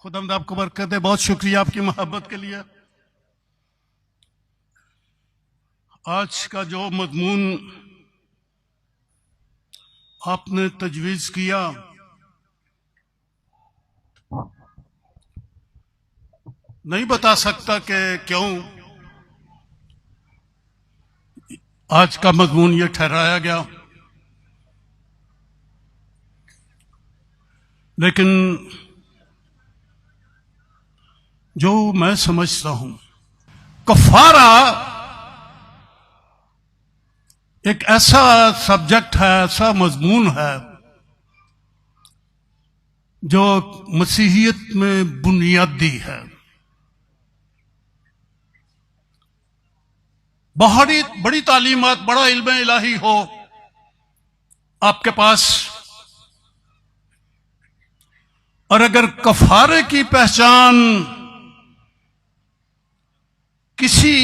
खुदावंद आपको बरकत दे। बहुत शुक्रिया आपकी मोहब्बत के लिए। आज का जो मजमून आपने तजवीज किया, नहीं बता सकता कि क्यों आज का मजमून ये ठहराया गया, लेकिन जो मैं समझता हूं, कफारा एक ऐसा सब्जेक्ट है, ऐसा मजमून है जो मसीहियत में बुनियादी है। बड़ी तालीमात, बड़ा इल्म इलाही हो आपके पास, और अगर कफारे की पहचान किसी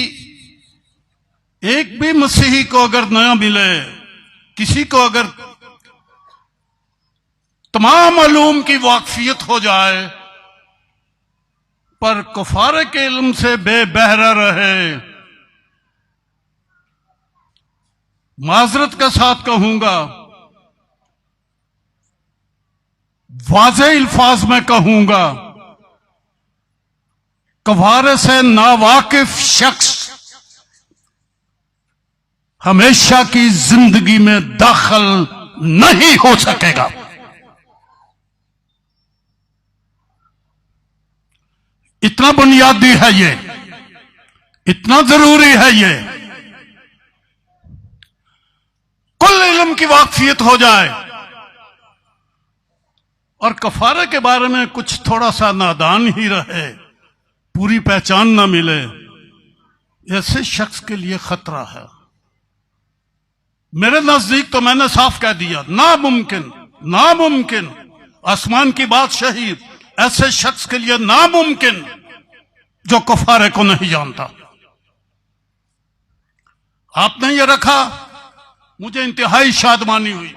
एक भी मसीही को अगर नया मिले, किसी को अगर तमाम मालूम की वाकफियत हो जाए पर कफारे के इल्म से बेबहरा रहे, माजरत के साथ कहूंगा, वाज़े अल्फाज में कहूंगा, कफारे से नावाकिफ शख्स हमेशा की जिंदगी में दाखिल नहीं हो सकेगा। इतना बुनियादी है ये, इतना जरूरी है ये। कुल इल्म की वाकफियत हो जाए और कफारे के बारे में कुछ थोड़ा सा नादान ही रहे, पूरी पहचान ना मिले, ऐसे शख्स के लिए खतरा है। मेरे नजदीक तो मैंने साफ कह दिया, नामुमकिन, नामुमकिन। आसमान की बादशाही ऐसे शख्स के लिए नामुमकिन जो कफारे को नहीं जानता। आपने ये रखा, मुझे इंतहाई शादमानी हुई।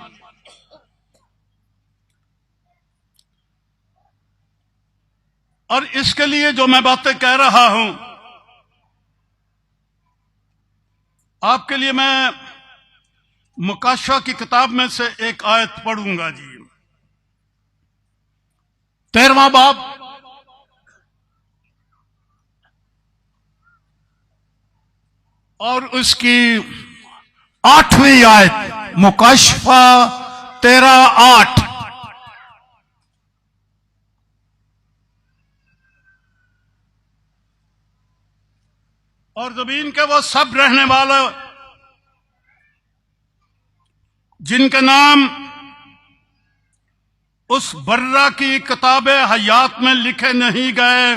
और इसके लिए जो मैं बातें कह रहा हूं, आपके लिए मैं मुकाशा की किताब में से एक आयत पढ़ूंगा जी। 13वां बाब और उसकी 8वीं आयत, मुकाशफा 13:8। और जमीन के वो सब रहने वाले जिनके नाम उस बर्रा की किताबे हयात में लिखे नहीं गए।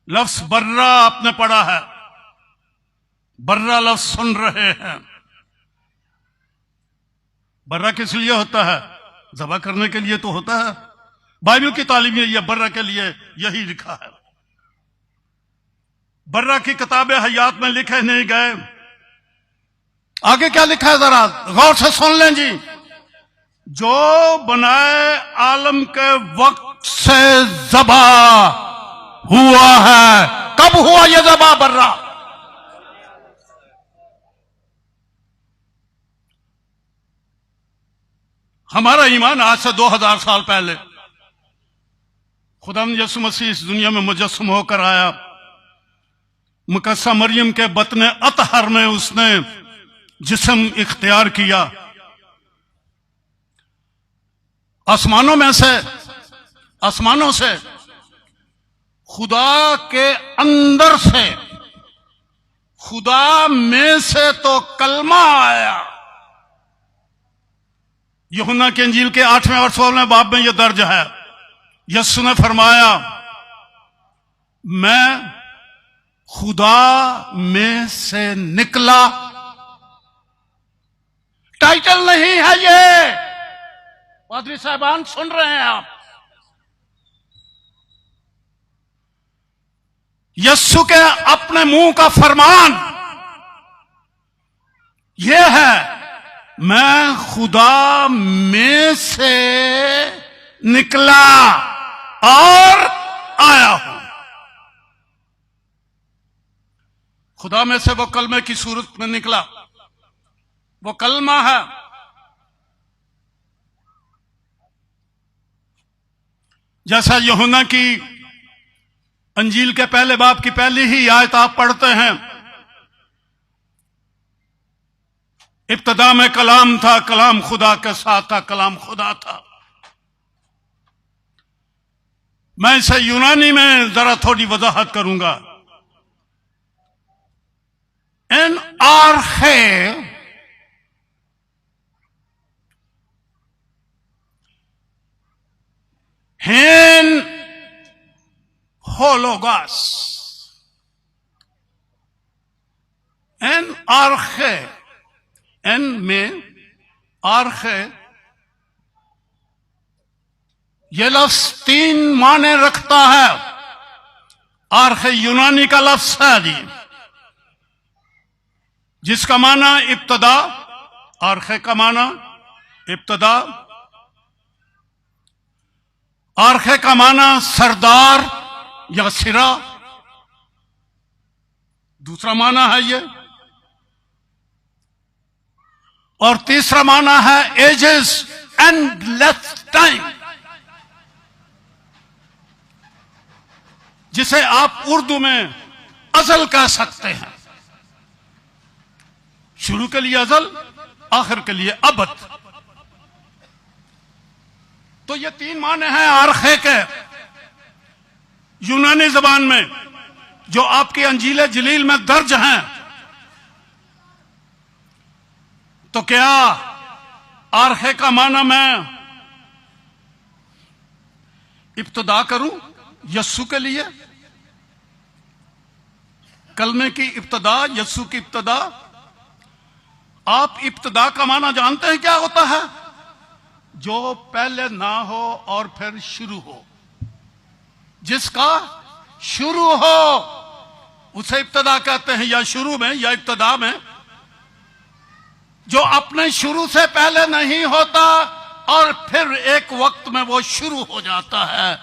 लफ्ज बर्रा आपने पढ़ा है, बर्रा लफ्ज सुन रहे हैं। बर्रा किस लिए होता है? ज़बह करने के लिए तो होता है। बाइबल की तालीम में यह बर्रा के लिए यही लिखा है। बर्रा की किताबें हयात में लिखे नहीं गए। आगे क्या लिखा है, जरा गौर से सुन लें जी। जो बनाए आलम के वक्त से ज़बा हुआ है। कब हुआ यह ज़बा बर्रा? हमारा ईमान आज से 2000 साल पहले खुदावंद यीशु मसीह इस दुनिया में मुजस्सम होकर आया। मुकद्दसा मरियम के बतने अतहर में उसने जिस्म इख्तियार किया। आसमानों से खुदा के अंदर से, खुदा में से तो कलमा आया। यूहन्ना की इंजील के 8वें और 16वें बाब में यह दर्ज है। यीशु ने फरमाया, मैं खुदा में से निकला। टाइटल नहीं है ये, पादरी साहबान सुन रहे हैं आप। यीशु के अपने मुंह का फरमान यह है, मैं खुदा में से निकला। और आया हूं। खुदा में से वो कलमे की सूरत में निकला, वो कलमा है। जैसा यूहन्ना की अंजील के पहले बाब की पहली ही आयत आप पढ़ते हैं, इब्तदा में कलाम था, कलाम खुदा के साथ था, कलाम खुदा था। मैं इसे यूनानी में जरा थोड़ी वजाहत करूंगा। एन आर्खे हेन होलोगास। एन आर्खे, एन में आर्खे, यह लफ्ज 3 माने रखता है। आर्खे यूनानी का लफ्ज है जी, जिसका माना इब्तदा, आर्खे का माना इब्तदा, आर्खे का माना सरदार या सिरा, दूसरा माना है ये, और तीसरा माना है एजेस, एंडलेस टाइम, जिसे आप उर्दू में अजल कह सकते हैं। शुरू के लिए अजल, आखिर के लिए अबद। तो ये 3 माने हैं आर्खे के यूनानी जबान में, जो आपकी अंजील जलील में दर्ज हैं। तो क्या आर्खे का माना मैं इब्तदा करूं यस्सु के लिए? कलमे की इब्तदा, यस्सु की इब्तदा। आप इब्तदा का माना जानते हैं क्या होता है? जो पहले ना हो और फिर शुरू हो, जिसका शुरू हो उसे इब्तदा कहते हैं, या शुरू में या इब्तदा में। जो अपने शुरू से पहले नहीं होता और फिर एक वक्त में वो शुरू हो जाता है,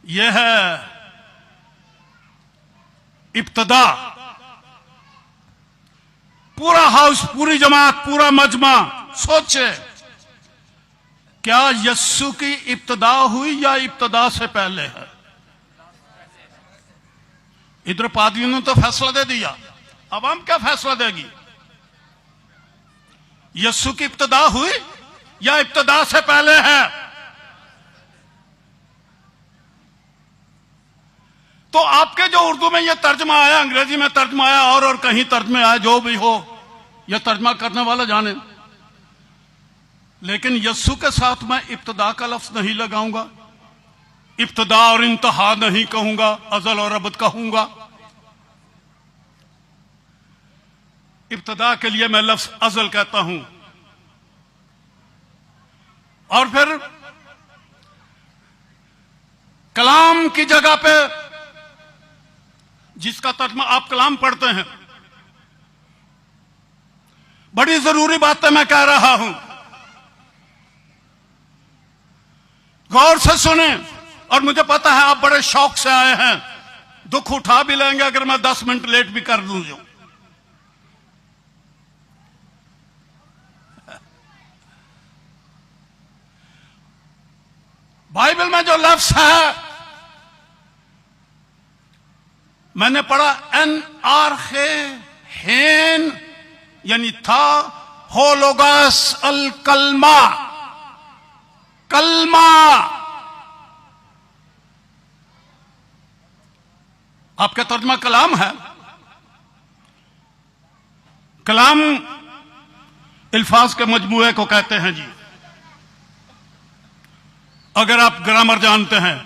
यह है इब्तदा। पूरा हाउस, पूरी जमात, पूरा मजमा सोचे, क्या यस्सु की इब्तदा हुई या इब्तदा से पहले है? इधर पादरियों ने तो फैसला दे दिया, अब हम क्या फैसला देगी? यस्सु की इब्तदा हुई या इब्तदा से पहले है? तो आपके जो उर्दू में यह तर्जमा आया, अंग्रेजी में तर्जमा आया, और कहीं तर्जमे आया, जो भी हो, यह तर्जमा करने वाला जाने। लेकिन यस्सु के साथ मैं इब्तदा का लफ्ज नहीं लगाऊंगा, इब्तदा और इंतहा नहीं कहूंगा, अजल और अबद कहूंगा। इब्तदा के लिए मैं लफ्ज अजल कहता हूं, और फिर कलाम की जगह पे, जिसका तर्जमा आप कलाम पढ़ते हैं, बड़ी जरूरी बातें मैं कह रहा हूं, गौर से सुने। और मुझे पता है आप बड़े शौक से आए हैं, दुख उठा भी लेंगे अगर मैं 10 मिनट लेट भी कर दूं। जो बाइबल में जो लफ्ज है मैंने पढ़ा, एन आर्खे हेन, यानी था, होलोगास अल कलमा, कलमा। आपका तर्जमा कलाम है। कलाम अल्फाज के मजमूए को कहते हैं जी। अगर आप ग्रामर जानते हैं,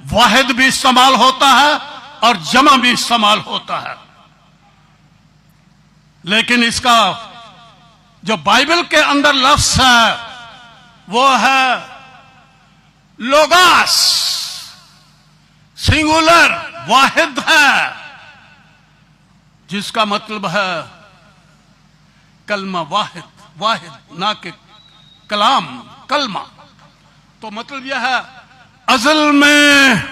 वाहिद भी इस्तेमाल होता है और जमा भी इस्तेमाल होता है, लेकिन इसका जो बाइबल के अंदर लफ्ज है वो है लोगास, सिंगुलर, वाहिद है, जिसका मतलब है कलमा, वाहिद, वाहिद, ना कि कलाम, कलमा। तो मतलब यह है अज़ल में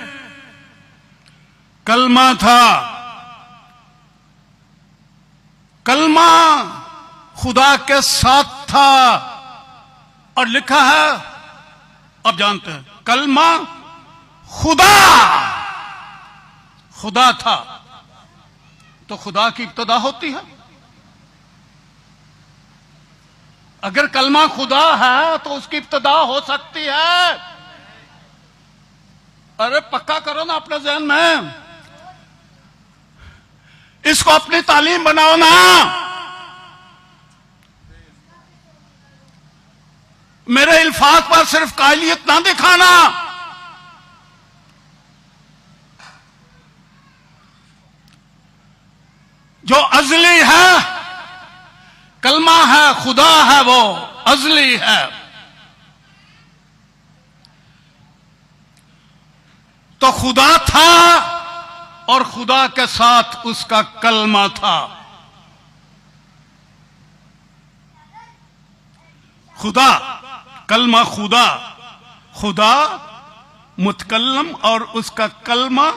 कलमा था, कलमा खुदा के साथ था। और लिखा है, अब जानते हैं, कलमा खुदा खुदा था। तो खुदा की इब्तिदा होती है। अगर कलमा खुदा है तो उसकी इब्तिदा हो सकती है। अरे पक्का करो ना अपने ज़हन में, इसको अपनी तालीम बनाओ ना। मेरे इल्फाज पर सिर्फ कायलियत ना दिखाना। जो अज़ली है, कलमा है, खुदा है, वो अज़ली है। तो खुदा था और खुदा के साथ उसका कलमा था। खुदा, कलमा खुदा, खुदा मुतकल्लम और उसका कलमा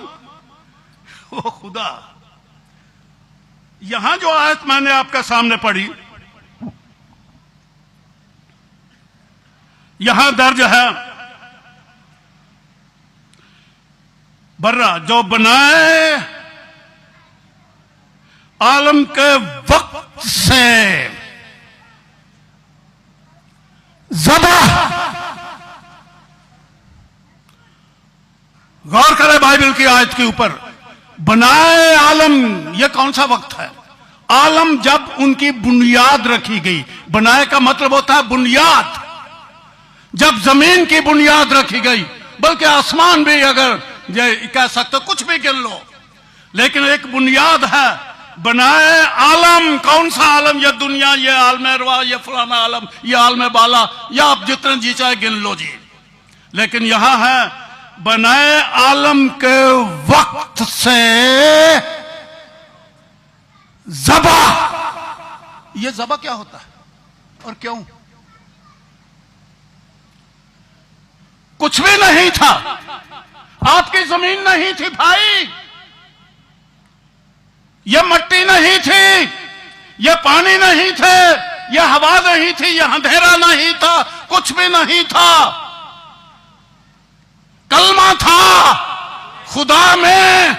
वो खुदा। यहां जो आयत मैंने आपके सामने पढ़ी, यहां दर्ज है, बर्रा जो बनाए आलम के वक्त से ज़बा। गौर करें बाइबल की आयत के ऊपर। बनाए आलम, यह कौन सा वक्त है? आलम जब उनकी बुनियाद रखी गई। बनाए का मतलब होता है बुनियाद। जब जमीन की बुनियाद रखी गई, बल्कि आसमान भी अगर ये कह सकते, कुछ भी गिन लो, लेकिन एक बुनियाद है। बनाए आलम, कौन सा आलम? ये दुनिया, ये आलम अरवा, ये फलाना आलम, ये आलम बाला, या आप जितने जी चाहे गिन लो जी। लेकिन यहां है बनाए आलम के वक्त से ज़बा। ये ज़बा क्या होता है और क्यों? कुछ भी नहीं था, आपकी जमीन नहीं थी भाई, यह मट्टी नहीं थी, यह पानी नहीं थे, यह हवा नहीं थी, यह अंधेरा नहीं था, कुछ भी नहीं था। कलमा था खुदा में।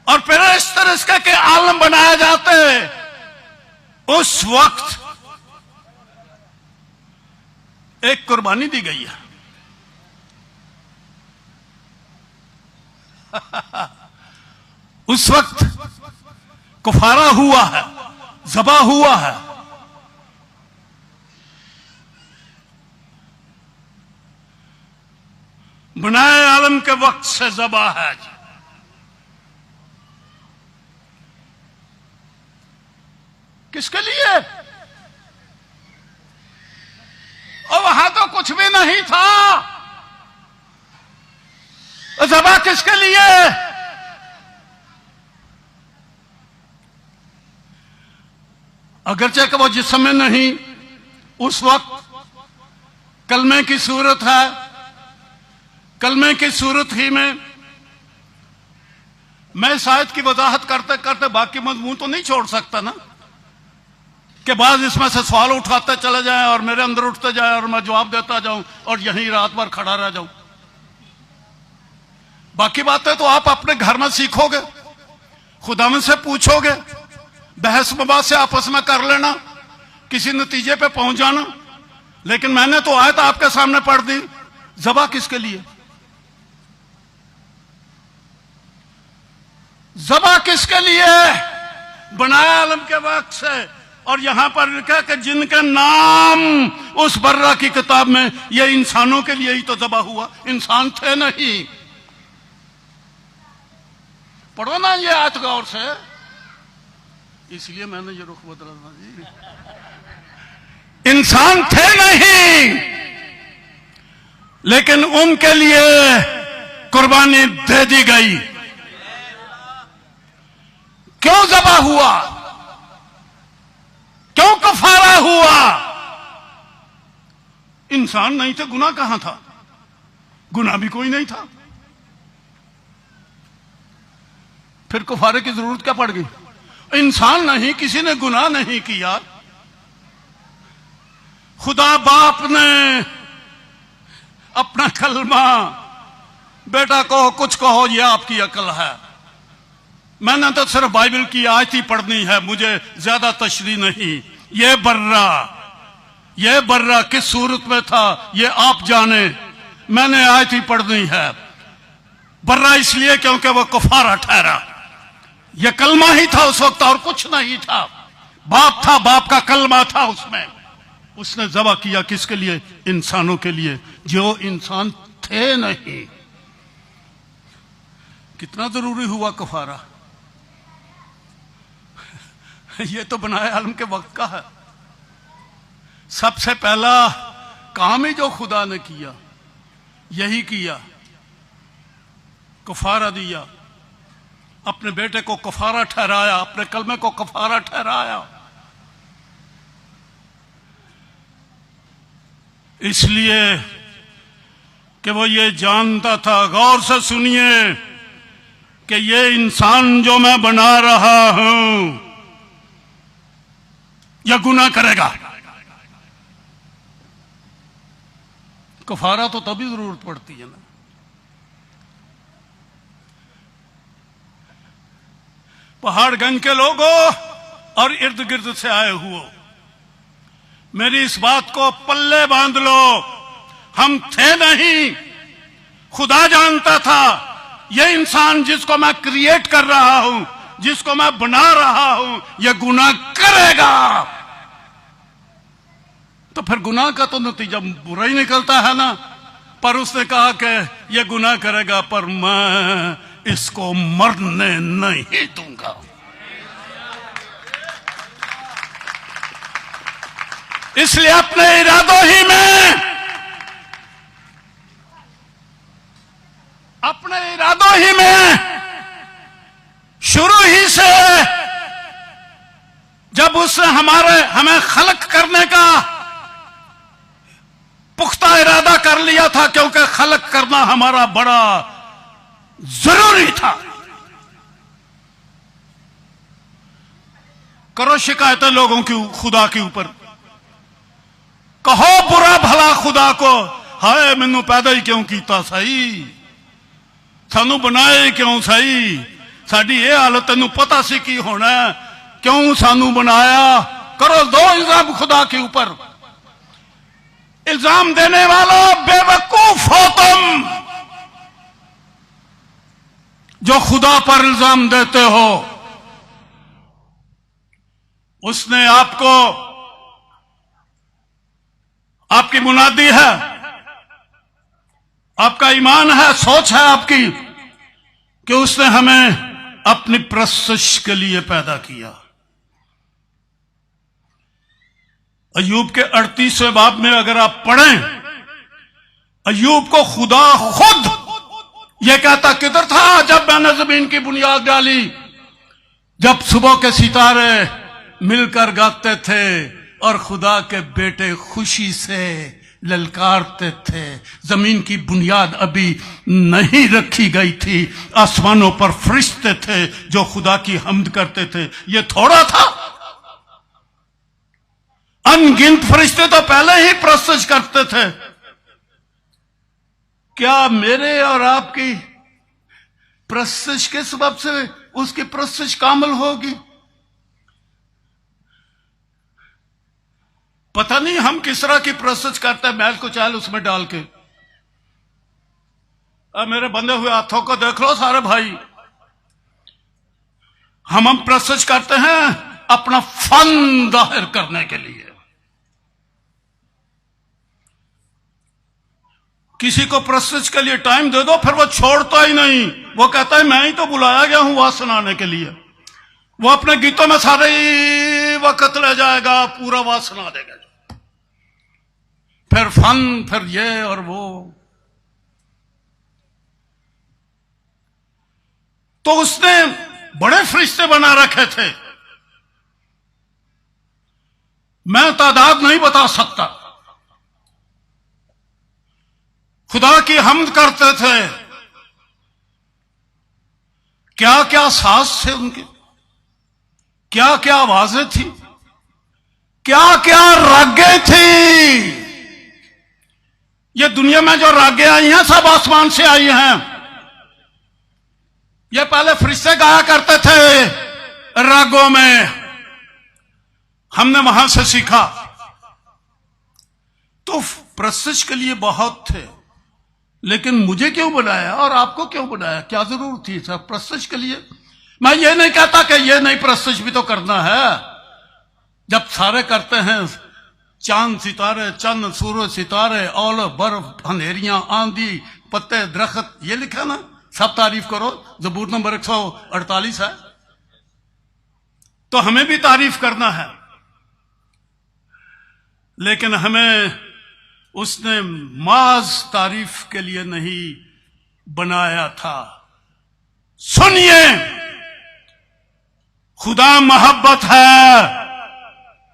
और फिर इस तरह के आलम बनाए जाते। उस वक्त एक कुर्बानी दी गई है। उस वक्त कुफारा हुआ है, ज़बा हुआ है। बनाए आलम के वक्त से ज़बा है। किसके लिए? और वहां तो कुछ भी नहीं था। ज़बा किसके लिए? अगरचे कि वो जिस्म में नहीं, उस वक्त कलमे की सूरत है। कलमे की सूरत ही में मैं शायद की वजाहत करते करते बाकी मजमून तो नहीं छोड़ सकता ना, कि बाद इसमें से सवाल उठाते चले जाएं और मेरे अंदर उठते जाए और मैं जवाब देता जाऊं और यहीं रात भर खड़ा रह जाऊं। बाकी बातें तो आप अपने घर में सीखोगे, खुदावन से पूछोगे, बहस मबास से आपस में कर लेना, किसी नतीजे पे पहुंच जाना। लेकिन मैंने तो आयत आपके सामने पढ़ दी। ज़बा किसके लिए? ज़बा किसके लिए? बनाए आलम के वक्त से। और यहां पर लिखा कि जिनके नाम उस बर्रा की किताब में, ये इंसानों के लिए ही तो ज़बा हुआ, इंसान थे नहीं। पढ़ो ना ये आयत गौर से, इसलिए मैंने ये रुख बदला था जी। इंसान थे नहीं, लेकिन उनके लिए कुर्बानी दे दी गई। क्यों ज़बा हुआ? क्यों कफारा हुआ? इंसान नहीं थे, गुनाह कहां था? गुनाह भी कोई नहीं था, फिर कुफारे की जरूरत क्या पड़ गई? इंसान नहीं, किसी ने गुनाह नहीं किया। खुदा बाप ने अपना कलमा, बेटा कहो कुछ कहो, ये आपकी अकल है। मैंने तो सिर्फ बाइबल की आयत ही पढ़नी है, मुझे ज्यादा तशरीह नहीं। ये बर्रा किस सूरत में था ये आप जाने, मैंने आयत ही पढ़नी है। बर्रा इसलिए क्योंकि वो कुफारा ठहरा। यह कलमा ही था उस वक्त और कुछ नहीं था। बाप था, बाप का कलमा था उसमें। उसने ज़बह किया किसके लिए? इंसानों के लिए जो इंसान थे नहीं। कितना जरूरी हुआ कफारा? ये तो बनाए आलम के वक्त का है। सबसे पहला काम ही जो खुदा ने किया यही किया, कफारा दिया। अपने बेटे को कफारा ठहराया, अपने कलमे को कफारा ठहराया। इसलिए कि वो ये जानता था, गौर से सुनिए, कि ये इंसान जो मैं बना रहा हूं यह गुनाह करेगा। कफारा तो तभी जरूरत पड़ती है ना। पहाड़गंज के लोगों और इर्द गिर्द से आए हुए, मेरी इस बात को पल्ले बांध लो। हम थे नहीं, खुदा जानता था यह इंसान जिसको मैं क्रिएट कर रहा हूं, जिसको मैं बना रहा हूं, यह गुनाह करेगा। तो फिर गुनाह का तो नतीजा बुरा ही निकलता है ना। पर उसने कहा कि यह गुनाह करेगा, पर मैं इसको मरने नहीं दूंगा। इसलिए अपने इरादों ही में, शुरू ही से जब उसने हमें खलक करने का पुख्ता इरादा कर लिया था, क्योंकि खलक करना हमारा बड़ा जरूरी था। करो शिकायतें लोगों की खुदा के ऊपर, कहो बुरा भला खुदा को, हाय मैनू पैदा ही क्यों किया सही, सानू बनाए क्यों सही, साडी ये हालत तेनू पता सी की होना, क्यों सानू बनाया। करो दो इल्जाम खुदा के ऊपर। इल्जाम देने वालों बेवकूफ हो तुम, जो खुदा पर इल्जाम देते हो। उसने आपको, आपकी मुनादी है, आपका ईमान है, सोच है आपकी कि उसने हमें अपनी प्रशंसा के लिए पैदा किया। अय्यूब के 38वें बाब में अगर आप पढ़ें, अय्यूब को खुदा खुद यह कहता, किधर था जब मैंने जमीन की बुनियाद डाली, जब सुबह के सितारे मिलकर गाते थे और खुदा के बेटे खुशी से ललकारते थे। जमीन की बुनियाद अभी नहीं रखी गई थी, आसमानों पर फरिश्ते थे जो खुदा की हम्द करते थे। ये थोड़ा था, अनगिनत फरिश्ते तो पहले ही प्रशंसा करते थे। क्या मेरे और आपकी प्रशंसा के सबब से उसकी प्रशंसा कामिल होगी? पता नहीं हम किस तरह की प्रशंसा करते हैं, मैल को चाल उसमें डाल के। अब मेरे बंधे हुए हाथों को देख लो सारे भाई, हम प्रशंसा करते हैं अपना फन जाहिर करने के लिए। किसी को प्रशंसा के लिए टाइम दे दो, फिर वो छोड़ता ही नहीं। वो कहता है मैं ही तो बुलाया गया हूं वाह सुनाने के लिए। वो अपने गीतों में सारे वक्त ले जाएगा, पूरा वाह सुना देगा, फिर फन, फिर ये और वो। तो उसने बड़े फरिश्ते बना रखे थे, मैं तादाद नहीं बता सकता। खुदा की हम्द करते थे। क्या क्या साज थे उनके, क्या क्या आवाजें थी, क्या क्या रागें थी। ये दुनिया में जो रागें आई हैं सब आसमान से आई हैं। ये पहले फरिश्ते गाया करते थे रागों में, हमने वहां से सीखा। तो प्रस्तुत के लिए बहुत थे, लेकिन मुझे क्यों बनाया और आपको क्यों बनाया? क्या जरूरत थी सर प्रस्तुत के लिए? मैं ये नहीं कहता कि ये नहीं, प्रस्तुत भी तो करना है। जब सारे करते हैं, चांद सितारे, चंद सूरज सितारे, ओले बर्फ अंधेरियां आंधी पत्ते दरख्त, ये लिखा ना, सब तारीफ करो। ज़बूर नंबर 148 है। तो हमें भी तारीफ करना है, लेकिन हमें उसने माज तारीफ के लिए नहीं बनाया था। सुनिए, खुदा मोहब्बत है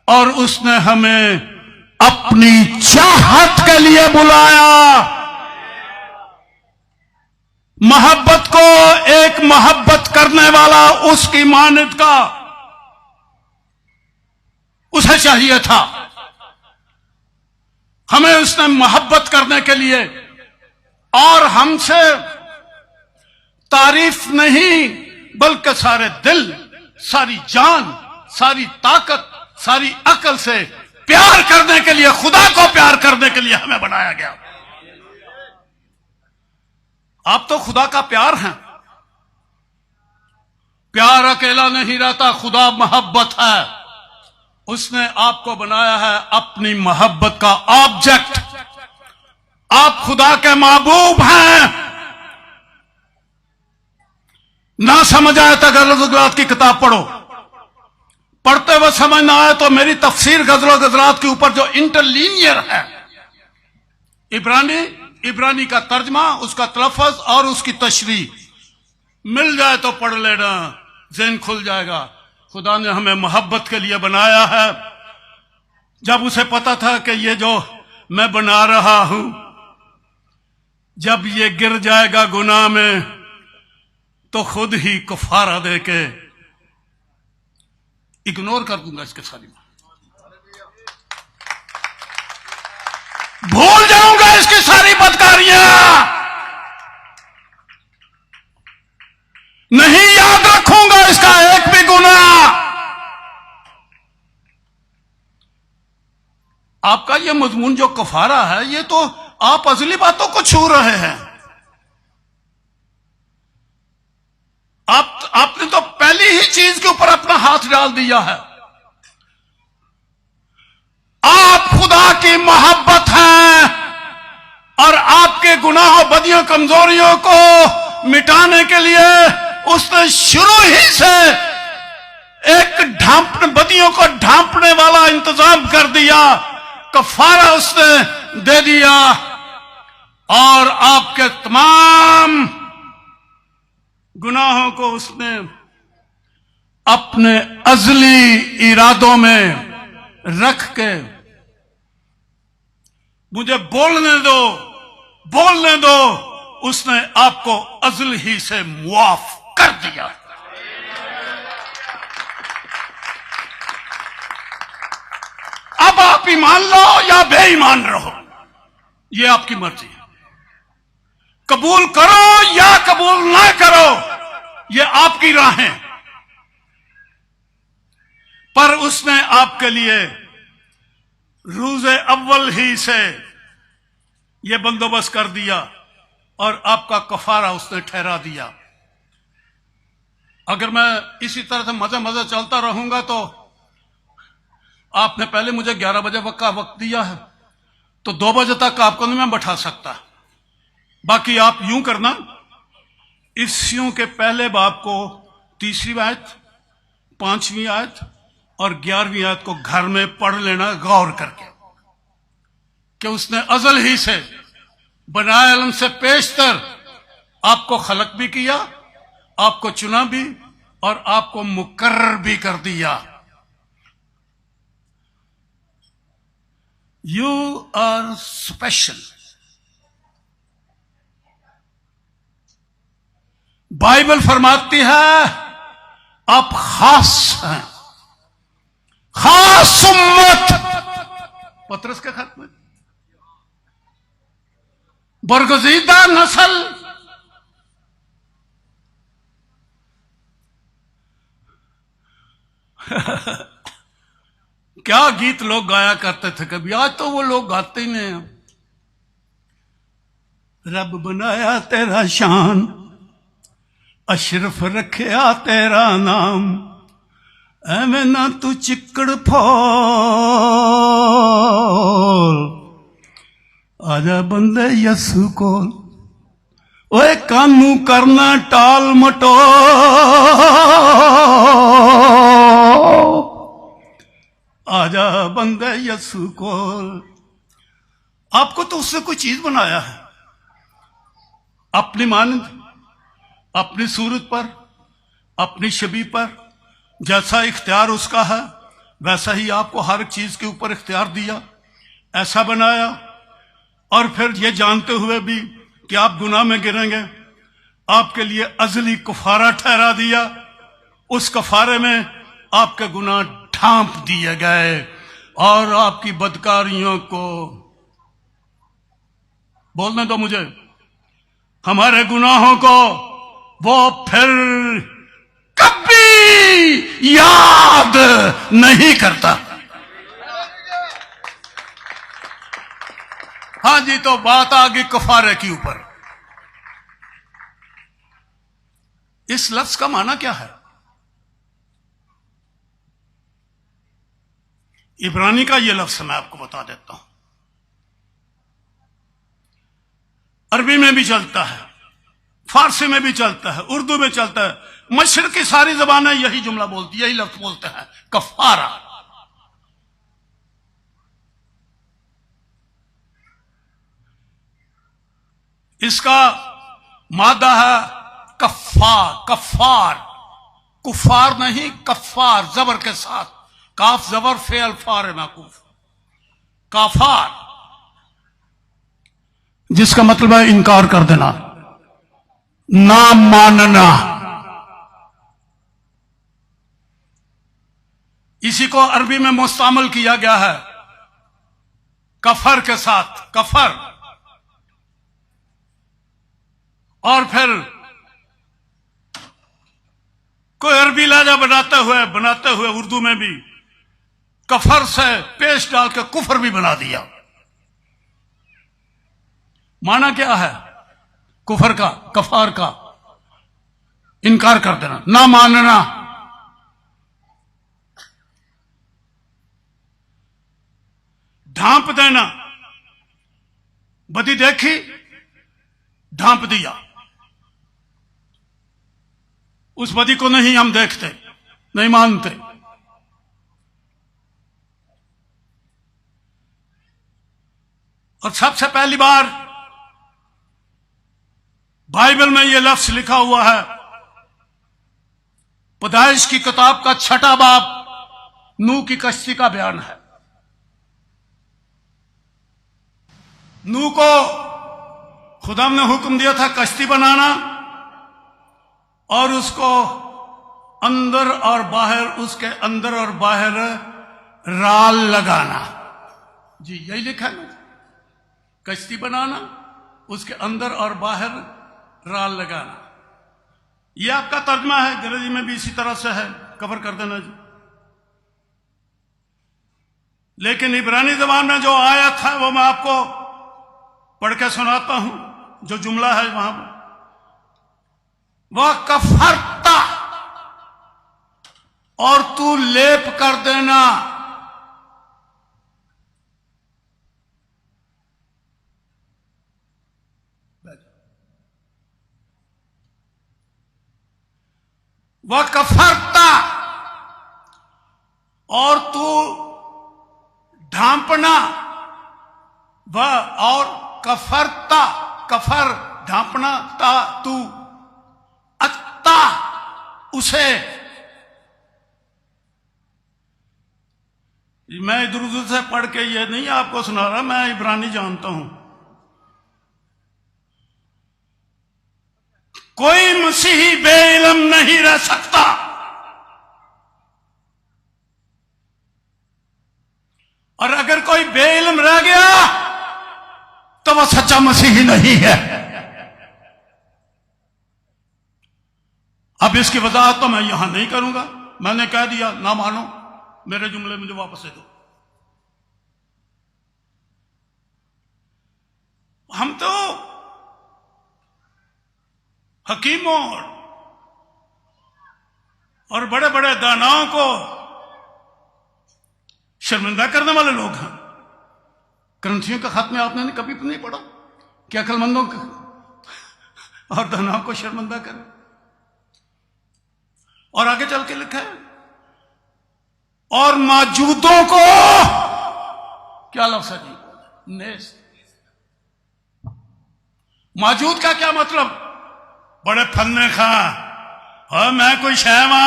और उसने हमें अपनी चाहत के लिए बुलाया। मोहब्बत को एक मोहब्बत करने वाला उसकी मानद का उसे चाहिए था। हमें उसने मोहब्बत करने के लिए, और हमसे तारीफ नहीं बल्कि सारे दिल, सारी जान, सारी ताकत, सारी अकल से प्यार करने के लिए, खुदा को प्यार करने के लिए हमें बनाया गया। आप तो खुदा का प्यार हैं। प्यार अकेला नहीं रहता, खुदा मोहब्बत है। उसने आपको बनाया है अपनी मोहब्बत का ऑब्जेक्ट। आप खुदा के महबूब हैं। ना समझ आए तो गज़ल-ओ-गज़रात की किताब पढ़ो। पढ़ते हुए समझ ना आए तो मेरी तफसीर गज़ल-ओ-गज़रात के ऊपर जो इंटरलीनियर है, इब्रानी का तर्जमा, उसका तलफ़्फ़ुज़ और उसकी तशरीह मिल जाए तो पढ़ लेना, ज़हन खुल जाएगा। खुदा ने हमें मोहब्बत के लिए बनाया है। जब उसे पता था कि ये जो मैं बना रहा हूं, जब ये गिर जाएगा गुनाह में, तो खुद ही कफारा दे के इग्नोर कर दूंगा इसके सारी बात, भूल जाऊंगा इसकी सारी बदकारियां, नहीं याद रखूंगा इसका एक भी गुनाह। आपका ये मजमून जो कफारा है, ये तो आप असली बातों को छू रहे हैं। आपने तो पहली ही चीज के ऊपर अपना हाथ डाल दिया है। आप खुदा की मोहब्बत हैं और आपके गुनाहों, बदियों, कमजोरियों को मिटाने के लिए उसने शुरू ही से एक बदियों को ढांपने वाला इंतजाम कर दिया। कफारा उसने दे दिया और आपके तमाम गुनाहों को उसने अपने अज़ली इरादों में रख के, मुझे बोलने दो, उसने आपको अज़ल ही से मुआफ कर दिया। अब आप ईमान लो या बेईमान रहो, यह आपकी मर्जी है। कबूल करो या कबूल ना करो, यह आपकी राहें। पर उसने आपके लिए रोज़े अव्वल ही से यह बंदोबस्त कर दिया और आपका कफारा उसने ठहरा दिया। अगर मैं इसी तरह से मजे चलता रहूंगा तो आपने पहले मुझे 11 बजे का वक्त दिया है, तो 2 बजे तक आपको नहीं मैं बैठा सकता। बाकी आप यूं करना, इस यूं के पहले बाब को 3री आयत, 5वीं आयत और 11वीं आयत को घर में पढ़ लेना गौर करके, कि उसने अज़ल ही से बनाए अलम से पेशतर आपको खलक भी किया, आपको चुना भी और आपको मुकर्रर भी कर दिया। You are special. बाइबल फरमाती है आप खास हैं, खास उम्मत। पतरस के खत में बरगजीदा नस्ल। क्या गीत लोग गाया करते थे कभी, आज तो वो लोग गाते ही नहीं हैं। रब बनाया तेरा शान, अशरफ रखिया तेरा नाम, एवें ना तू चिक्कड़ फोल, आजा बंदे यसु को, ओए कानू करना टाल मटोल, आजा बंदे यसु को। आपको तो उसने कोई चीज बनाया है, अपनी मानंद, अपनी सूरत पर, अपनी शबी पर। जैसा इख्तियार उसका है वैसा ही आपको हर एक चीज के ऊपर इख्तियार दिया, ऐसा बनाया। और फिर ये जानते हुए भी कि आप गुनाह में गिरेंगे, आपके लिए अजली कफारा ठहरा दिया। उस कफारे में आपके गुनाह ढांप दिए गए और आपकी बदकारियों को, बोलने दो मुझे, हमारे गुनाहों को वो फिर कभी याद नहीं करता। हाँ जी, तो बात आ गई कफारे के ऊपर। इस लफ्ज का माना क्या है? इब्रानी का यह लफ्ज मैं आपको बता देता हूं। अरबी में भी चलता है, फारसी में भी चलता है, उर्दू में चलता है, मशरिक की सारी जबानें यही जुमला बोलती, यही लफ्ज बोलते हैं, कफारा। इसका मादा है कफ्फार, कफ्फार, कुफार नहीं, कफ्फार जबर के साथ, काफ जबर फे अल्फार माकूफ, काफार, जिसका मतलब है इनकार कर देना, ना मानना। इसी को अरबी में मुस्तअमल किया गया है कफर के साथ, कफर। और फिर कोई अरबी लहजा बनाते हुए उर्दू में भी कफर से पेश डाल के कुफर भी बना दिया। माना क्या है कुफर का, कफार का? इनकार कर देना, ना मानना। ढांप देना, बदी देखी ढांप दिया, उस बदी को नहीं हम देखते, नहीं मानते। और सबसे पहली बार बाइबल में यह लफ्ज लिखा हुआ है, पैदाइश की किताब का 6वां बाब, नूह की कश्ती का बयान है। नूह को खुदा ने हुक्म दिया था कश्ती बनाना और उसको अंदर और बाहर, उसके अंदर और बाहर राल लगाना। जी यही लिखा है, कश्ती बनाना, उसके अंदर और बाहर राल लगाना। यह आपका तर्जमा है, अंग्रेजी में भी इसी तरह से है, कवर कर देना जी। लेकिन इब्रानी ज़बान में जो आयत है वो मैं आपको पढ़ के सुनाता हूं, जो जुमला है वहां पर, वह कफरता, और तू लेप कर देना। वह कफरता, और तू ढांपना। वह और कफरता, कफर ढांपना, ता तू, अत्ता उसे। मैं इधर उधर से पढ़ के ये नहीं आपको सुना रहा, मैं इब्रानी जानता हूं। कोई मसीही बेइल्म नहीं रह सकता। और अगर कोई बेइल्म रह गया तो वह सच्चा मसीही नहीं है। अब इसकी वजाहत तो मैं यहां नहीं करूंगा, मैंने कह दिया, ना मानो मेरे जुमले मुझे वापस दे दो। हम तो हकीमों और बड़े बड़े दानाओं को शर्मिंदा करने वाले लोग हैं। ग्रंथियों का खत में आपने कभी नहीं पढ़ा कि अक्लमंदों और दानाओं को शर्मिंदा करें? और आगे चल के लिखा है, और मौजूदों को, क्या लफ्ज़ है जी, नेस। मौजूद का क्या मतलब? बड़े फन्ने खा, हाँ मैं कोई शहमा,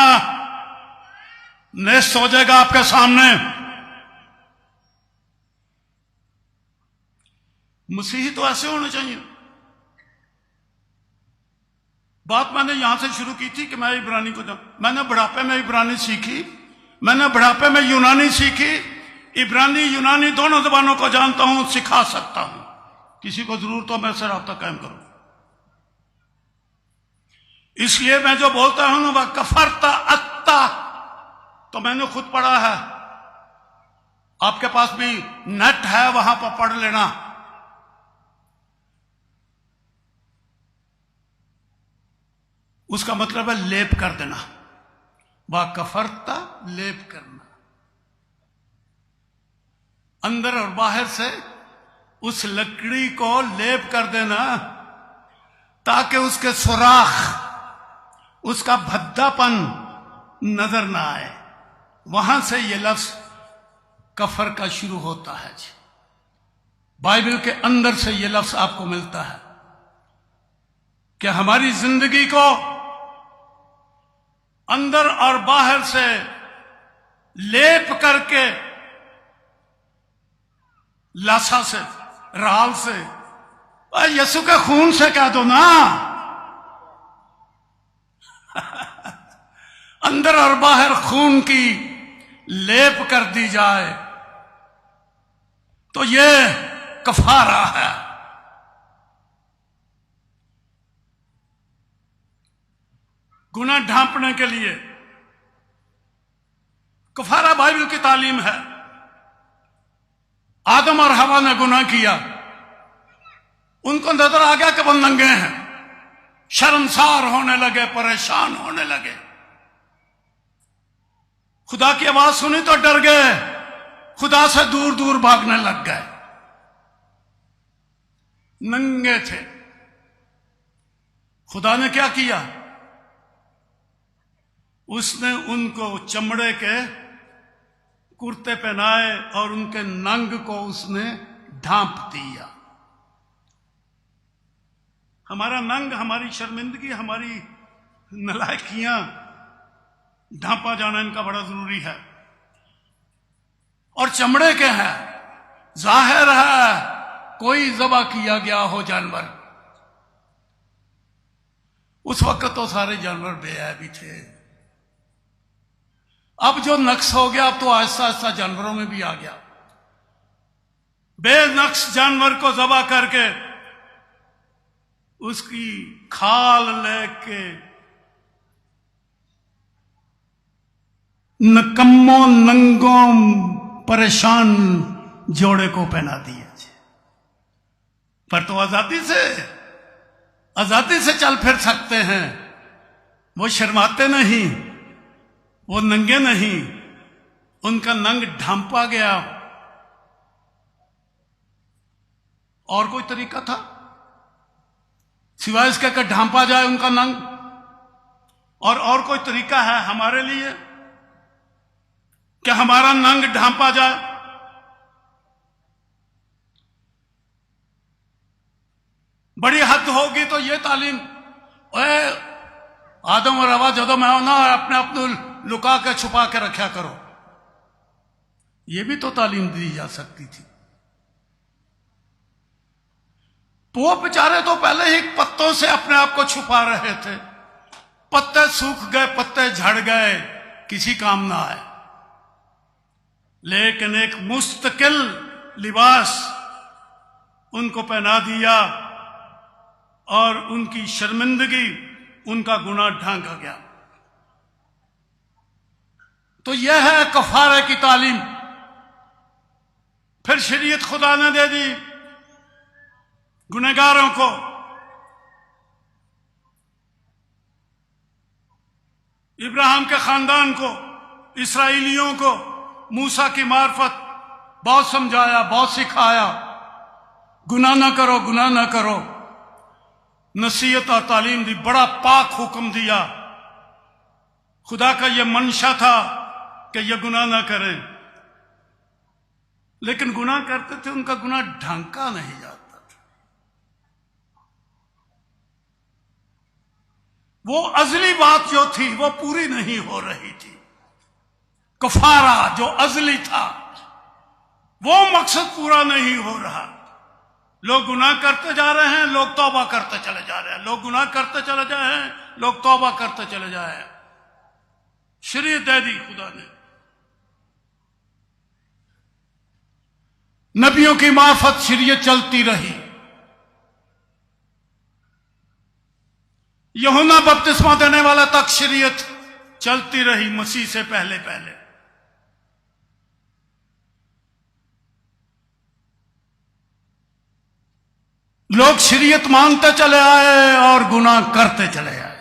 नेस हो जाएगा आपके सामने। मसीही तो ऐसे होने चाहिए। बात मैंने यहां से शुरू की थी कि मैं इब्रानी को मैंने बुढ़ापे में इब्रानी सीखी, मैंने बुढ़ापे में यूनानी सीखी। इब्रानी यूनानी दोनों जबानों को जानता हूं, सिखा सकता हूं। किसी को जरूरत हो मैं से राब्ता कायम करूं। इसलिए मैं जो बोलता हूं वह कफरता अत्ता, तो मैंने खुद पढ़ा है, आपके पास भी नेट है, वहां पर पढ़ लेना। उसका मतलब है लेप कर देना, वह कफरता, लेप करना, अंदर और बाहर से उस लकड़ी को लेप कर देना ताकि उसके सुराख, उसका भद्दापन नजर ना आए। वहां से यह लफ्ज कफर का शुरू होता है जी। बाइबल के अंदर से यह लफ्ज आपको मिलता है कि हमारी जिंदगी को अंदर और बाहर से लेप करके, लाशा से, राल से, यीशु के खून से कह दो ना, अंदर और बाहर खून की लेप कर दी जाए तो ये कफारा है। गुनाह ढांपने के लिए कफारा बाइबल की तालीम है। आदम और हवा ने गुनाह किया, उनको नजर आ गया कि वो नंगे हैं, शर्मसार होने लगे, परेशान होने लगे। खुदा की आवाज सुनी तो डर गए, खुदा से दूर दूर भागने लग गए, नंगे थे। खुदा ने क्या किया? उसने उनको चमड़े के कुर्ते पहनाए और उनके नंग को उसने ढांप दिया। हमारा नंग, हमारी शर्मिंदगी, हमारी नालायकियां ढांपा जाना इनका बड़ा जरूरी है। और चमड़े के हैं, जाहिर है कोई ज़बह किया गया हो जानवर। उस वक्त तो सारे जानवर बेऐबी थे। अब जो नक्श हो गया, अब तो आहिस्ता आहिस्ता जानवरों में भी आ गया। बेनक्श जानवर को ज़बह करके उसकी खाल लेके नकम्मों नंगों परेशान जोड़े को पहना दिया। पर तो आजादी से चल फिर सकते हैं, वो शर्माते नहीं, वो नंगे नहीं, उनका नंग ढांपा गया। और कोई तरीका था सिवाय इसके कि ढांपा जाए उनका नंग? और कोई तरीका है हमारे लिए कि हमारा नंग ढांपा जाए? बड़ी हद होगी तो ये तालीम, आदम और हवा जदों में हो ना, अपने आप को लुका के छुपा के रखा करो, ये भी तो तालीम दी जा सकती थी। वो बेचारे तो पहले ही पत्तों से अपने आप को छुपा रहे थे। पत्ते सूख गए, पत्ते झड़ गए, किसी काम ना आए। लेकिन एक मुस्तकिल लिबास उनको पहना दिया और उनकी शर्मिंदगी, उनका गुनाह ढांका गया। तो यह है कफारे की तालीम। फिर शरीयत खुदा ने दे दी गुनहगारों को। इब्राहिम के खानदान को, इसराइलियों को मूसा की मार्फत बहुत समझाया, बहुत सिखाया, गुनाह ना करो, गुनाह ना करो। नसीहत और तालीम दी, बड़ा पाक हुक्म दिया। खुदा का यह मंशा था कि यह गुनाह ना करें, लेकिन गुनाह करते थे, उनका गुनाह ढांका नहीं जाता था। वो अजली बात जो थी वो पूरी नहीं हो रही थी। कफारा जो अजली था वो मकसद पूरा नहीं हो रहा। लोग गुनाह करते जा रहे हैं, लोग तौबा करते चले जा रहे हैं, लोग गुनाह करते चले जा रहे हैं, लोग तौबा करते चले जा रहे हैं। शरीयत दे दी खुदा ने, नबियों की मार्फत शरीयत चलती रही। यूहन्ना बपतिस्मा देने वाला तक शरीयत चलती रही, मसीह से पहले पहले। लोग शरीयत मानते चले आए और गुनाह करते चले आए।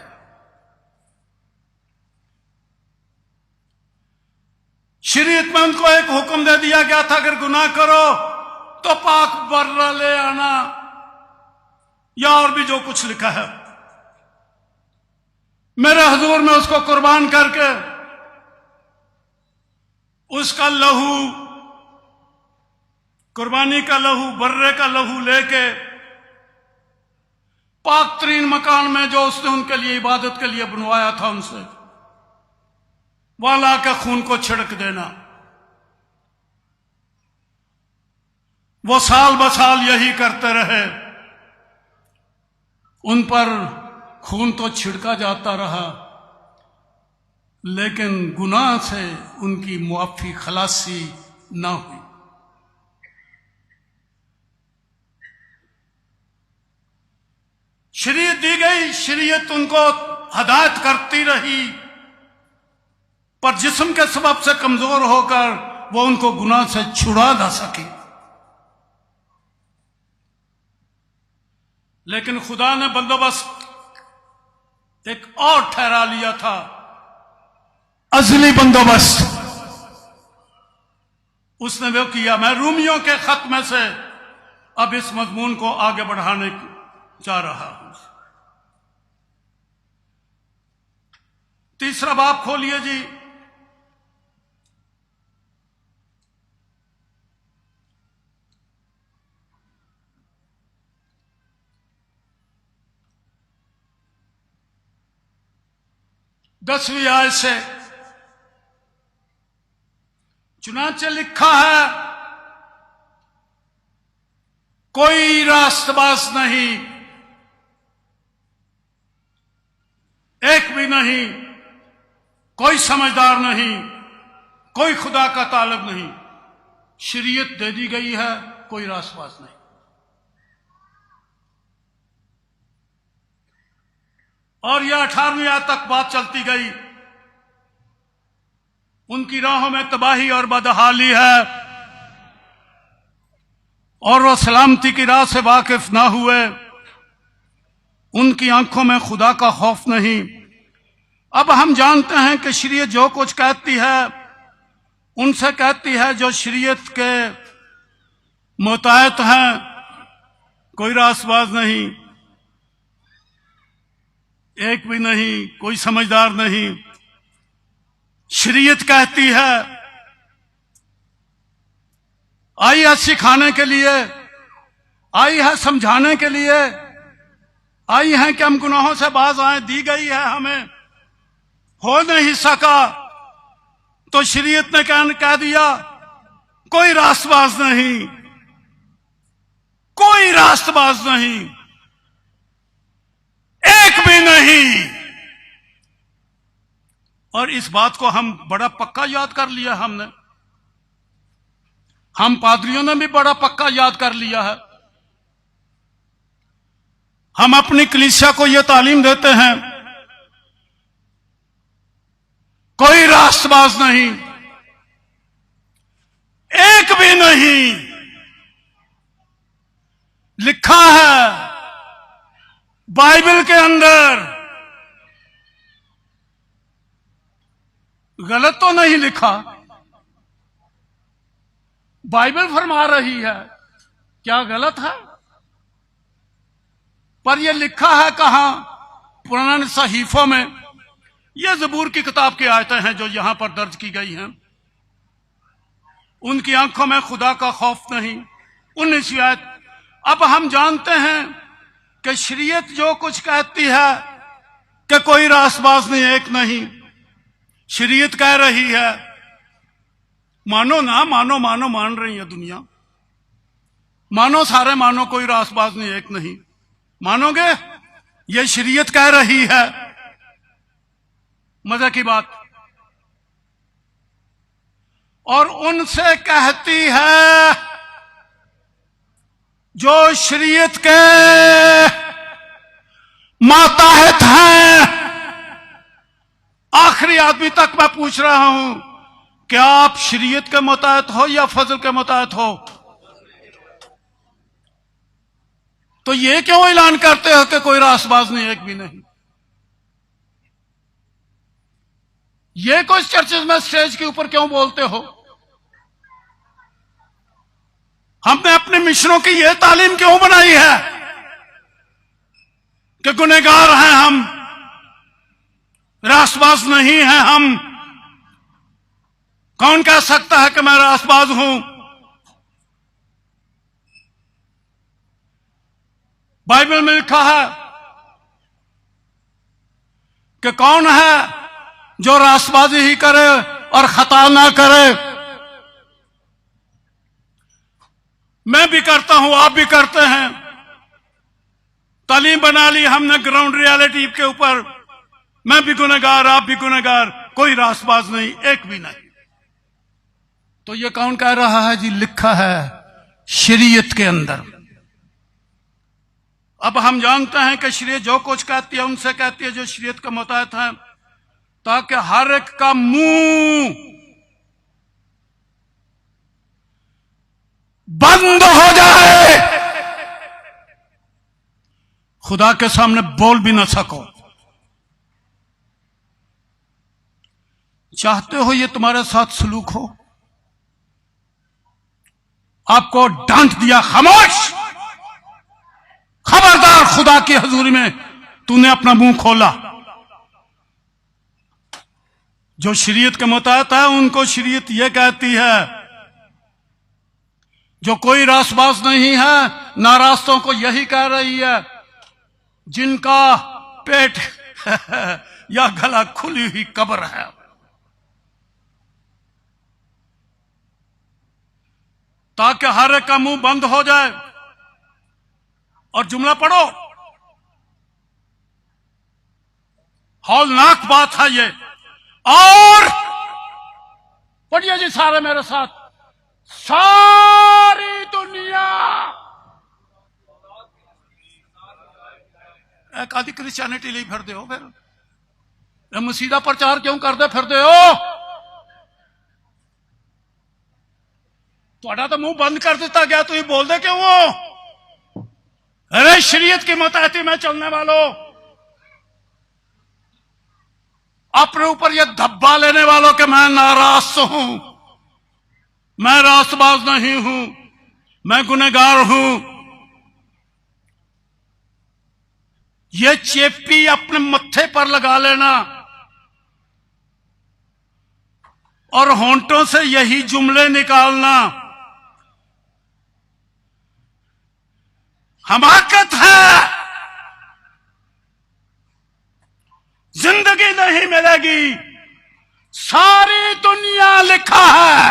शरीयत में उनको एक हुक्म दे दिया गया था, अगर गुनाह करो तो पाक बर्रा ले आना, या और भी जो कुछ लिखा है, मेरे हुजूर में उसको कुर्बान करके उसका लहू, कुर्बानी का लहू, बर्रे का लहू लेके पाक तरीन मकान में जो उसने उनके लिए इबादत के लिए बनवाया था, उनसे वाला के खून को छिड़क देना। वो साल बसाल यही करते रहे, उन पर खून तो छिड़का जाता रहा, लेकिन गुनाह से उनकी मुआफी खलासी ना हुई। शरीयत दी गई, शरीयत उनको हदायत करती रही, पर जिस्म के सबब से कमजोर होकर वो उनको गुनाह से छुड़ा ना सकी। लेकिन खुदा ने बंदोबस्त एक और ठहरा लिया था, अजली बंदोबस्त उसने वो किया। मैं रूमियों के खत में से अब इस मजमून को आगे बढ़ाने जा रहा हूं। तीसरा बाब खोलिए जी। दसवीं आयत से, चुनांचे लिखा है, कोई रास्तबाज नहीं, एक भी नहीं, कोई समझदार नहीं, कोई खुदा का तालब नहीं। शरीयत दे दी गई है, कोई रास्तबाज नहीं। और यह 18वीं आयत तक बात चलती गई। उनकी राहों में तबाही और बदहाली है और वह सलामती की राह से वाकिफ ना हुए। उनकी आंखों में खुदा का खौफ नहीं। अब हम जानते हैं कि शरीयत जो कुछ कहती है, उनसे कहती है जो शरीयत के मुतायत हैं। कोई रास्तबाज नहीं, एक भी नहीं, कोई समझदार नहीं। शरीयत कहती है, आई है सिखाने के लिए, आई है समझाने के लिए, आई है कि हम गुनाहों से बाज आए, दी गई है हमें। हो नहीं सका तो शरीयत ने कह दिया कोई रास्तबाज नहीं, कोई रास्तबाज नहीं, एक भी नहीं। और इस बात को हम बड़ा पक्का याद कर लिया हमने, हम पादरियों ने भी बड़ा पक्का याद कर लिया है। हम अपनी कलीसिया को यह तालीम देते हैं, कोई रास्तबाज नहीं, एक भी नहीं। लिखा है बाइबल के अंदर, गलत तो नहीं लिखा, बाइबल फरमा रही है, क्या गलत है? पर यह लिखा है कहां? पुराने सहीफों में। यह ज़बूर की किताब की आयतें हैं जो यहां पर दर्ज की गई हैं। उनकी आंखों में खुदा का खौफ नहीं। 19वीं आयत। अब हम जानते हैं कि शरीयत जो कुछ कहती है कि कोई रास्तबाज नहीं, एक नहीं, शरीयत कह रही है, मानो ना मानो, मानो मान रही है दुनिया, मानो सारे मानो, कोई रास्तबाज नहीं, एक नहीं, मानोगे? ये शरीयत कह रही है। मजे की बात। और उनसे कहती है जो शरीयत के माताहत हैं। आखिरी आदमी तक मैं पूछ रहा हूं, क्या आप शरीयत के मुताबिक हो या फजल के मुताबिक हो? तो ये क्यों ऐलान करते हो कि कोई रास्तबाज नहीं, एक भी नहीं? ये कुछ चर्चेज में स्टेज के ऊपर क्यों बोलते हो? हमने अपने मिशनों की यह तालीम क्यों बनाई है कि गुनहगार हैं हम, रास्तबाज नहीं हैं हम? कौन कह सकता है कि मैं रास्तबाज हूं? बाइबल में लिखा है कि कौन है जो रास्तबाजी ही करे और खता ना करे। मैं भी करता हूं, आप भी करते हैं। तालीम बना ली हमने ग्राउंड रियलिटी के ऊपर। मैं भी गुनहगार, आप भी गुनहगार, कोई रास्तबाज नहीं, एक भी नहीं। तो ये कौन कह रहा है जी? लिखा है शरीयत के अंदर। अब हम जानते हैं कि शरीयत जो कुछ कहती है उनसे कहती है जो शरीयत के मुताबिक है, ताकि हर एक का मुंह बंद हो जाए, खुदा के सामने बोल भी ना सको। चाहते हो ये तुम्हारे साथ सलूक हो? आपको डांट दिया, खामोश, खबरदार, खुदा की हजूरी में तूने अपना मुंह खोला। जो शरीयत के मुताबिक है उनको शरीयत यह कहती है जो कोई रास्तबाज नहीं है, नारास्तों को यही कह रही है जिनका पेट या गला खुली हुई कब्र है। ताकि हर एक का मुंह बंद हो जाए। और जुमला पढ़ो, हौलनाक बात है ये। और पढ़िए जी सारे मेरे साथ, सारी दुनिया। एक आदि क्रिश्चियनिटी ਲਈ ਫਿਰਦੇ ਹੋ, ਫਿਰ ਮਸੀਹ ਦਾ ਪ੍ਰਚਾਰ ਕਿਉਂ ਕਰਦੇ ਫਿਰਦੇ ਹੋ? ਤੁਹਾਡਾ ਤਾਂ मुंह बंद कर दिता गया, ਤੁਸੀਂ बोलते क्यों हो? अरे शरीयत के मुताबिक में चलने वालों, अपने ऊपर यह धब्बा लेने वालों के मैं नाराज हूं, मैं रास्तबाज नहीं हूं, मैं गुनहगार हूं। यह चेपी अपने मत्थे पर लगा लेना और होंठों से यही जुमले निकालना हमाकत है। जिंदगी नहीं मिलेगी। सारी दुनिया लिखा है,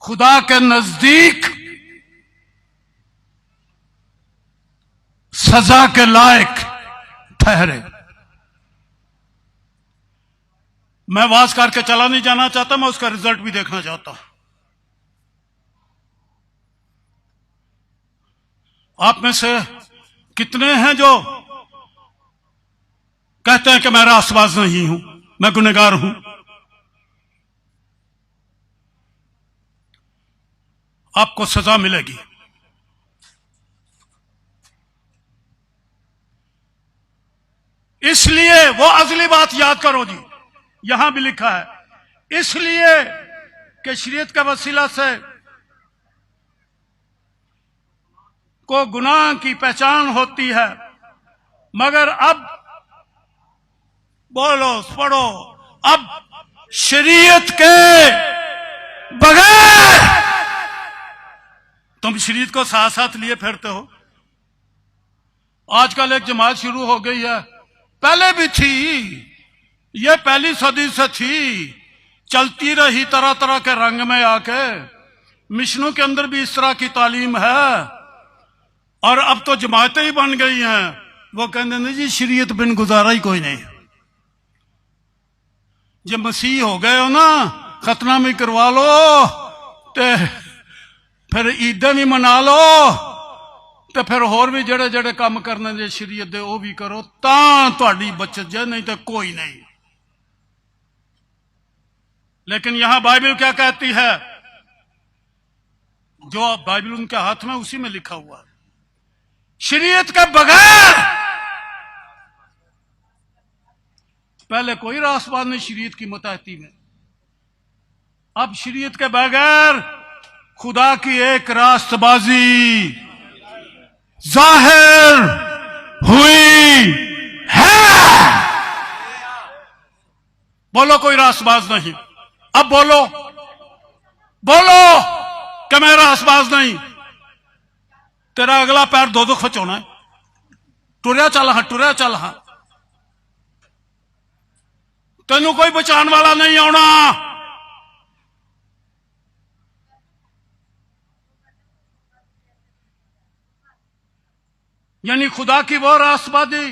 खुदा के नजदीक सजा के लायक ठहरे। मैं वाज करके चला नहीं जाना चाहता, मैं उसका रिजल्ट भी देखना चाहता हूं। आप में से कितने हैं जो कहते हैं कि मैं रास्तबाज नहीं हूं, मैं गुनहगार हूं? आपको सजा मिलेगी। इसलिए वो अगली बात याद करो जी, यहां भी लिखा है, इसलिए कि शरीयत के वसीला से को गुनाह की पहचान होती है, मगर अब बोलो पढ़ो, अब शरीयत के बगैर तुम शरीयत को साथ साथ लिए फिरते हो। आजकल एक जमात शुरू हो गई है, पहले भी थी, ये पहली सदी से थी, चलती रही तरह तरह के रंग में आके। मिशनों के अंदर भी इस तरह की तालीम है, और अब तो जमातें ही बन गई हैं। वो कहते नहीं जी शरीयत बिन गुजारा ही कोई नहीं। जब मसीह हो गए हो ना, खतना भी करवा लो, ते फिर ईदें भी मना लो, तो फिर होर भी जड़े जड़े काम करने जे शरीयत दे वो भी करो, तां तुहाडी बचत जे, नहीं तो कोई नहीं। लेकिन यहां बाइबल क्या कहती है? जो बाइबल उनके हाथ में उसी में लिखा हुआ है, शरीयत के बगैर पहले कोई रास्तबाज नहीं शरीयत की मुताहती में, अब शरीयत के बगैर खुदा की एक रास्तबाजी जाहिर हुई है। बोलो कोई रास्तबाज नहीं। अब बोलो, बोलो कि मैं रास्तबाज नहीं। तेरा अगला पैर दो दुख फचोना है, टुरया चल हाँ, टुरया चल हाँ, तेनू कोई बचाने वाला नहीं आना। यानी खुदा की वो रास्तबाजी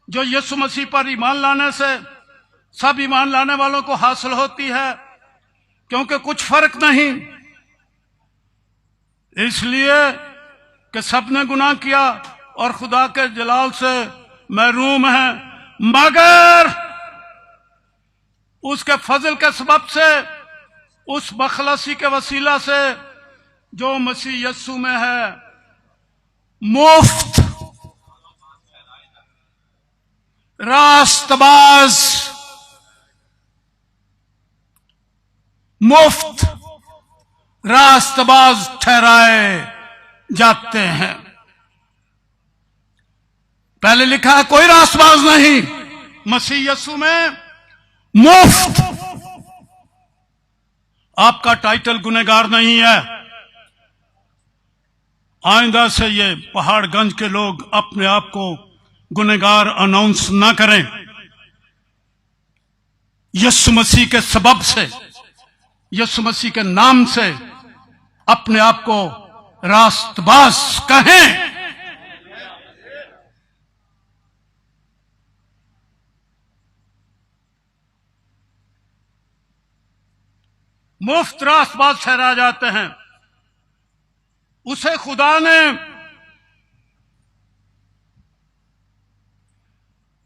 जो यीशु मसीह पर ईमान लाने से सब ईमान लाने वालों को हासिल होती है, क्योंकि कुछ फर्क नहीं, इसलिए कि सबने गुनाह किया और खुदा के जलाल से महरूम है, मगर उसके फजल के सबब से, उस बखलसी के वसीला से जो मसीह यीशु में है, मुफ्त रास्तबाज, मुफ्त रास्तबाज ठहराए जाते हैं। पहले लिखा है कोई रास्तबाज नहीं, मसीह यीशु में मुफ्त। आपका टाइटल गुनहगार नहीं है। आइंदा से ये पहाड़गंज के लोग अपने आप को गुनहगार अनाउंस ना करें। यीशु मसीह के सबब से, यीशु मसीह के नाम से अपने आप को रास्तबाज कहें। मुफ्त रास्तबाज ठहरा जाते हैं। उसे खुदा ने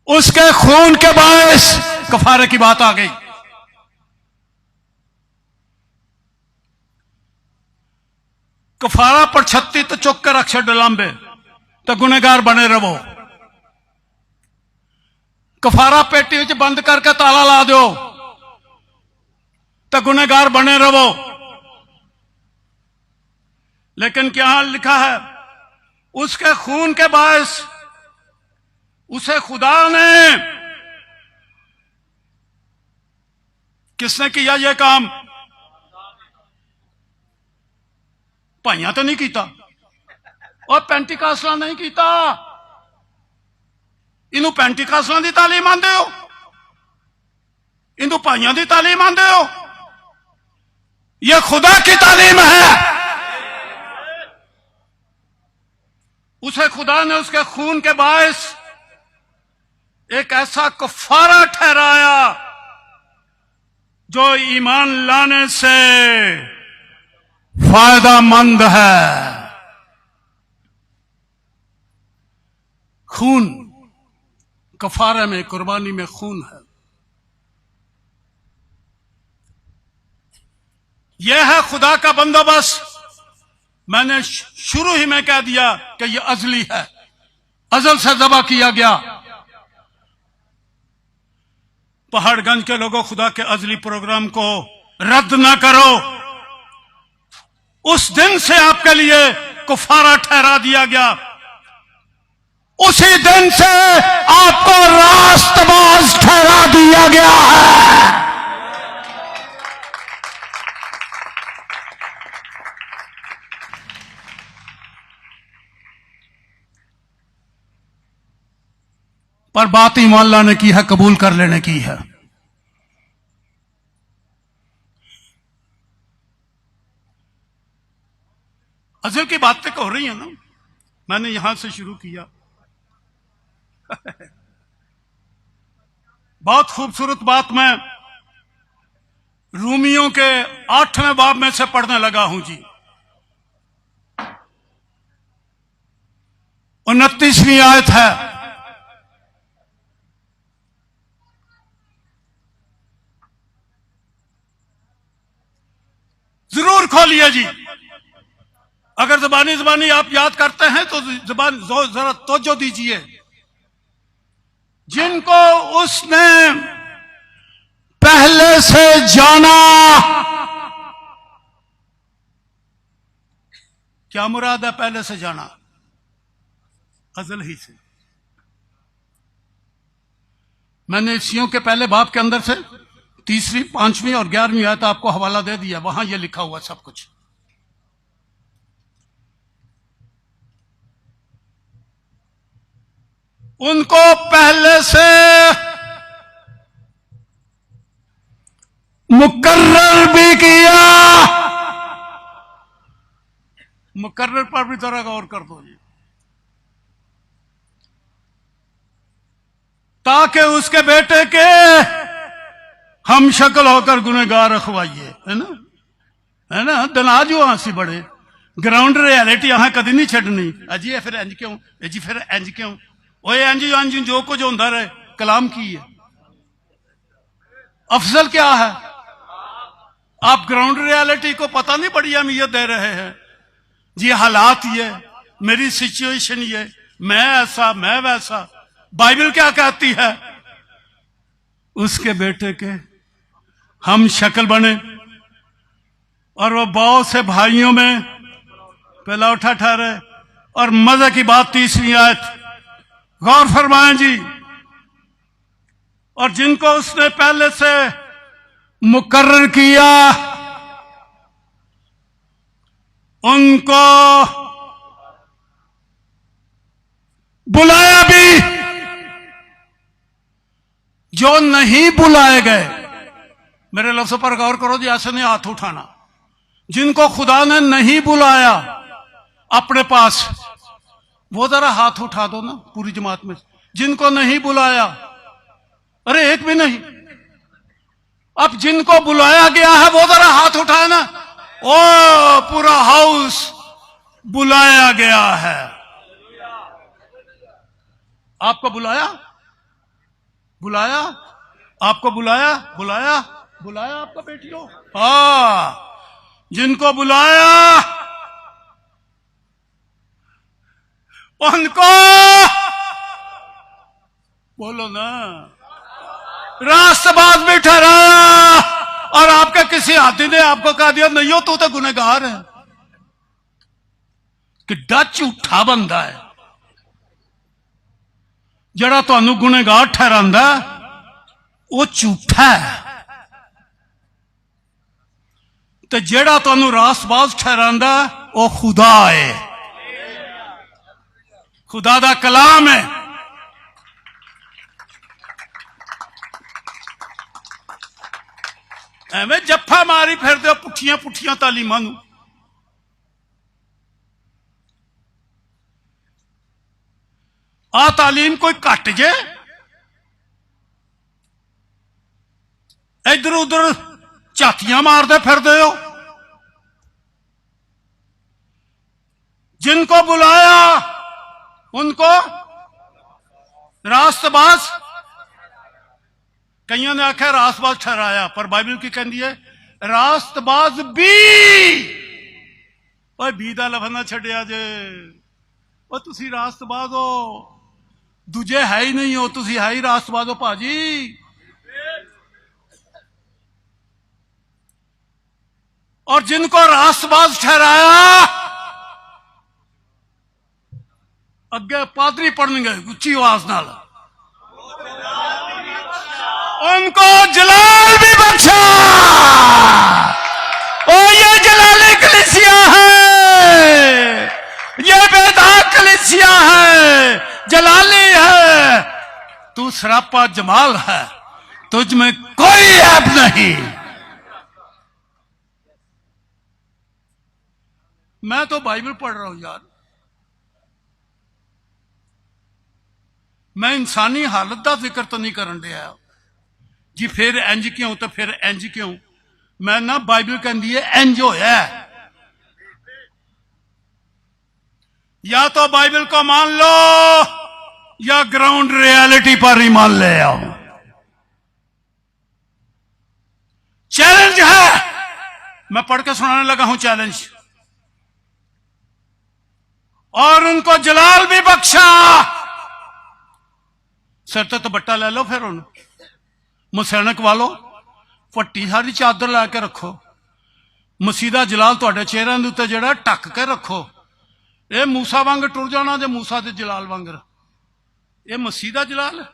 उसके खून के बायस, कफारे की बात आ गई, कफारा पर छत्ती तो चुक कर अक्षर डलांबे तो गुनहगार बने रहो। कफारा पेटी विच बंद करके ताला ला दो तो गुनहगार बने रहो। लेकिन क्या लिखा है? उसके खून के बायस उसे खुदा ने, किसने किया यह काम? भाइया तो नहीं किया, और पेंटिकासला नहीं किया। इनू पेंटिकासला की तालीम आंदे हो, इनू भाइयों की तालीम आंदे हो, यह खुदा की तालीम है। उसे खुदा ने उसके खून के बायस एक ऐसा कफारा ठहराया जो ईमान लाने से फायदामंद है। खून, कफारे में, कुर्बानी में खून है। यह है खुदा का बंदोबस्त। मैंने शुरू ही में कह दिया कि यह अजली है, अजल से ज़बा किया गया। पहाड़गंज के लोगों, खुदा के अजली प्रोग्राम को रद्द ना करो। उस दिन से आपके लिए कुफारा ठहरा दिया गया, उसी दिन से आपको रास्तबाज ठहरा दिया गया है। पर बात ईमान लाने की है, कबूल कर लेने की है। अजल की बातें हो रही है ना, मैंने यहां से शुरू किया। बहुत खूबसूरत बात मैं रूमियों के 8वें बाब में से पढ़ने लगा हूं जी। 29वीं आयत है। जरूर खोलिए जी। अगर जबानी आप याद करते हैं तो जबान जरा तवज्जो दीजिए। जिनको उसने पहले से जाना, क्या मुराद है पहले से जाना? अजल ही से। मैंने इफ्सियों के पहले बाब के अंदर से 3वीं, 5वीं और 11वीं आयत आपको हवाला दे दिया, वहां यह लिखा हुआ सब कुछ। उनको पहले से मुकर्रर भी किया। मुकर्रर पर भी थोड़ा गौर कर दो जी। ताकि उसके बेटे के हम शक्ल होकर गुनहगार रखवाइए, है ना, है ना। दना जो हां सी बड़े ग्राउंड रियलिटी अहां कदी नहीं छड़नी। अजी फिर इंज क्यों, जी फिर इंज क्यों, ओए इंज इंज जो कुछ होता रहे। कलाम की है, अफजल क्या है? आप ग्राउंड रियलिटी को पता नहीं बड़ी अहमियत दे रहे हैं जी। हालात ये, मेरी सिचुएशन ये, मैं ऐसा, मैं वैसा। बाइबल क्या कहती है? उसके बेटे के हम शक्ल बने और वो बहुत से भाइयों में पहला उठा ठहरे। और मजे की बात 30वीं आयत, गौर फरमाएं जी। और जिनको उसने पहले से मुकर्रर किया उनको बुलाया भी। जो नहीं बुलाए गए, मेरे लफ्जों पर गौर करो जी, ऐसे नहीं हाथ उठाना। जिनको खुदा ने नहीं बुलाया अपने पास, वो जरा हाथ उठा दो ना पूरी जमात में। जिनको नहीं बुलाया, अरे एक भी नहीं। अब जिनको बुलाया गया है वो जरा हाथ उठाए ना। ओ पूरा हाउस बुलाया गया है। आपको बुलाया, बुलाया, आपको बुलाया, बुलाया, बुलाया आपका बेटियों। जिनको बुलाया उनको बोलो ना रास्तबाज भी ठहराया। और आपके किसी हाथी ने आपको कह दिया नहीं हो तू तो गुनहगार है। किड्डा झूठा बंदा है जड़ा तुहानू गुनहगार ठहरांदा, वो झूठा है। ते जेड़ा तुहानू रास्तबाज ठहरांदा वो खुदा है, खुदा दा कलाम है। एवं जफा मारी फिरदे हो पुठियां पुठियां तालीमां नूं। आ तालीम कोई घट जे, इधर उधर झातियां मारते फिरदे हो। जिनको बुलाया उनको रास्तबाज, कईयों ने आख्या रास्तबाज ठहराया, पर बाइबल की कहती है रास्तबाज बी दा लफज ना छड्डिया जे। तुसी रास्तबाज हो, दूजे है ही नहीं हो, तुसी है ही रास्तबाज हो भाजी। और जिनको रास्तबाज ठहराया अगे पादरी पढ़न गए उच्ची आवाज नाल, उनको जलाल भी बख्शा। ओ ये जलाली कलीसिया है, ये बेदाग कलीसिया है, जलाली है। तू सरापा जमाल है, तुझ में कोई ऐब नहीं। मैं तो बाइबल पढ़ रहा हूं यार, मैं इंसानी हालत का जिक्र तो नहीं करन दिया जी। फिर इंज क्यों तो फिर इंज क्यों? मैं ना बाइबल कहती है इंज होया। या तो बाइबल को मान लो या ग्राउंड रियलिटी पर ही मान ले आओ। चैलेंज है, मैं पढ़ के सुनाने लगा हूं चैलेंज। और उनको जलाल भी बख्शा। सिर ते दुपट्टा ले लो, फिर मुसैनक वालो फट्टी सारी चादर ला के रखो, मसीह दा जलाल तुहाडे चेहरिਆਂ ਦੇ ਉੱਤੇ ਜਿਹੜਾ ਢੱਕ के रखो। ये मूसा वांग टुर जाना जे मूसा के जलाल वांगर। ये मसीह का जलाल है।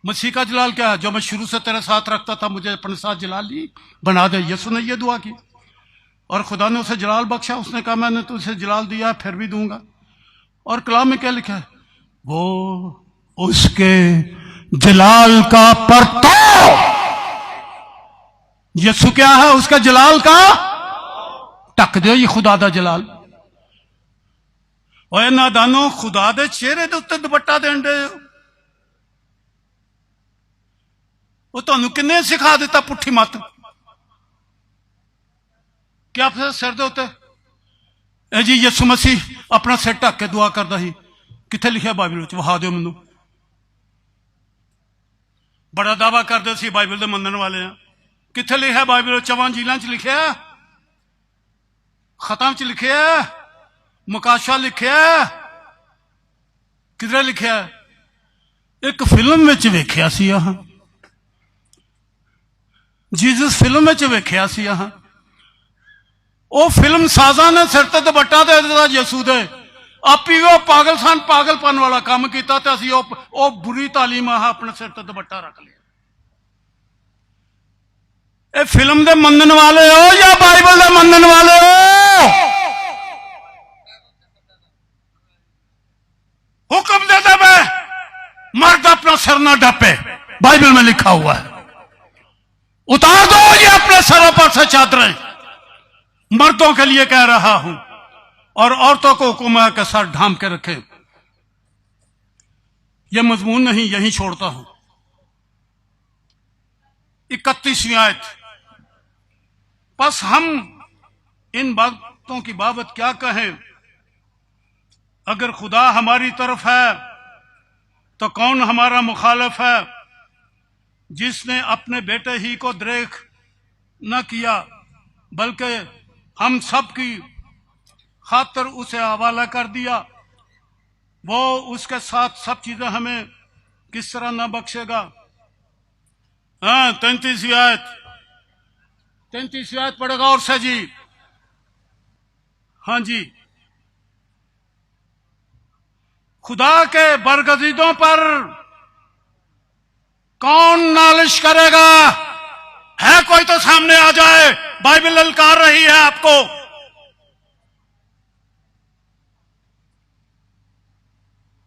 मसीह का जलाल क्या है? जो मैं शुरू से तेरे साथ रखता था मुझे अपने साथ जलाल ली बना दे। यसु ने यह दुआ की और खुदा ने उसे जलाल बख्शा। उसने कहा मैंने तुझे जलाल दिया फिर भी दूंगा। और कलाम में क्या लिखा है? वो उसके जलाल का परताव। यसु क्या है? उसका जलाल का ढक दो। ये खुदा दा जलाल। ओए नादानो, खुदा दे चेहरे दे उत्ते दुपट्टा देन दे। वो तुहानू किन्ने सिखा दिता पुठी मत? क्या फिर सिर दे उत्ते ए जी यसु मसीह अपना सिर ढक के दुआ करदा ही? किथे लिखा बाइबल में? वहा दो मैनू। बड़ा दावा करते सी बाइबल दे मनन वाले हैं। किथे लिखा बाइबल? चवां झीलां च लिखिया, खतां च लिखिया, मुकाशा लिखिया, किधर लिखिया? एक फिल्म में वेख्या सी आह, जीसस फिल्म में वेख्या सी आह। वो फिल्म साजा ने सिर ते दुपट्टा दे दिता यसू दे। आप ही वो पागल सन, पागलपन वाला काम किया तो असी वो बुरी तालीम आह अपने सिर ते दुपट्टा रख लिया। ये फिल्म दे मनन वाले हो या बाइबल दे मनन वाले हो? हुक्म दे दे मैं मर्द अपना सिर ना ढपे, बाइबल में लिखा हुआ है। उतार दो ये अपने सरों पर से चादरें। मर्दों के लिए कह रहा हूं और औरतों को हुक्म है कि सर ढांप के रखें। यह मजमून नहीं, यहीं छोड़ता हूं। 31वीं आयत। बस हम इन बातों की बाबत क्या कहें? अगर खुदा हमारी तरफ है तो कौन हमारा मुखालिफ है? जिसने अपने बेटे ही को द्रेख न किया बल्कि हम सब की खातर उसे हवाला कर दिया, वो उसके साथ सब चीजें हमें किस तरह न बख्शेगा? हाँ, 33वीं आयत। 33वीं आयत पढ़ेगा और से जी। हाँ जी। खुदा के बरगजीदों पर कौन नालिश करेगा? है कोई तो सामने आ जाए। बाइबल ललकार रही है आपको।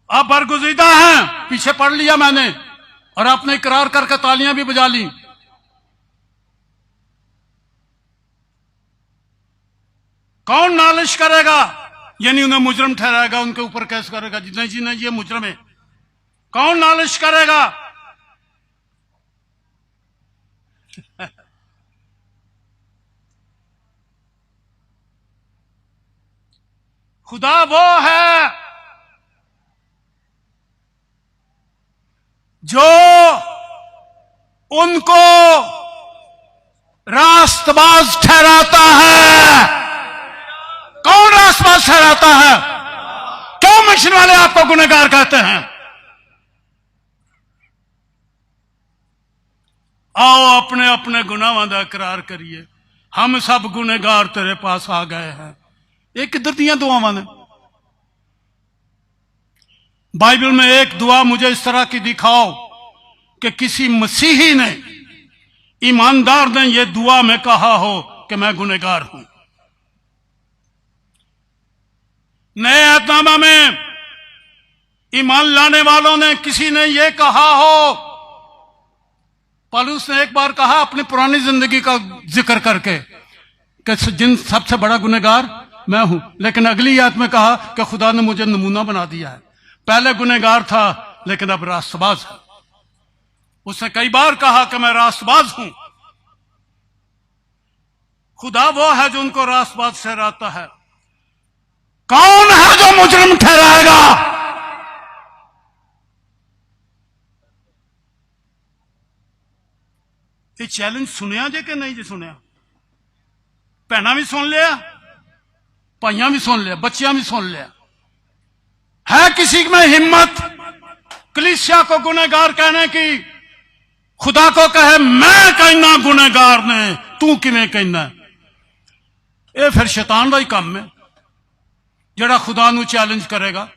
आप बरगुजीदा हैं, पीछे पढ़ लिया मैंने और आपने इकरार करके तालियां भी बजा ली। कौन नालिश करेगा, यानी उन्हें मुजरम ठहराएगा, उनके ऊपर केस करेगा, जितने जी नहीं ये मुजरम है, कौन नालिश करेगा? खुदा वो है जो उनको रास्तबाज ठहराता है। कौन रास्तबाज ठहराता है? क्यों मिशन वाले आपको गुनहगार कहते हैं? आओ अपने अपने गुनाहों का इकरार करिए। हम सब गुनहगार तेरे पास आ गए हैं। ये किधर दियां दुआवां ने? बाइबल में एक दुआ मुझे इस तरह की दिखाओ कि किसी मसीही ने, ईमानदार ने यह दुआ में कहा हो कि मैं गुनहगार हूं। नए अहदनामा में ईमान लाने वालों ने किसी ने यह कहा हो, पौलुस ने एक बार कहा अपनी पुरानी जिंदगी का जिक्र करके कि जिन सबसे बड़ा गुनहगार मैं हूं, लेकिन अगली आयत में कहा कि खुदा ने मुझे नमूना बना दिया है। पहले गुनहगार था लेकिन अब रास्तबाज है। उसने कई बार कहा कि मैं रास्तबाज हूं। खुदा वो है जो उनको रास्तबाज ठहराता है। कौन है जो मुजरिम ठहराएगा? ये चैलेंज सुनिया जे कि नहीं जी सुनिया? भैना भी सुन लिया, भाइयां भी सुन लिया, बच्चियां भी सुन लिया। है किसी में हिम्मत कलीसिया को गुनहगार कहने की? खुदा को कहे मैं कहना गुनहगार ने, तू किवें कहना? ये फिर शैतान का ही काम है जड़ा खुदा नू चैलेंज करेगा।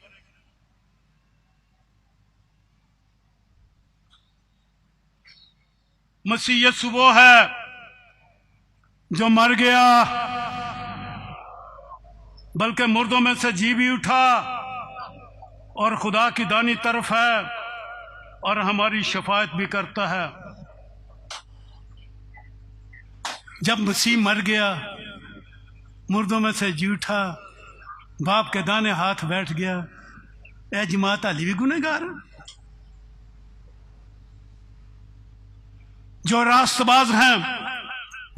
मसीह यीशु वो है जो मर गया बल्कि मुर्दों में से जी भी उठा और खुदा की दानी तरफ है और हमारी शफायत भी करता है। जब मसीह मर गया, मुर्दों में से जी उठा, बाप के दाने हाथ बैठ गया, ए जमात हाली भी गुनहगार है। जो रास्तबाज हैं,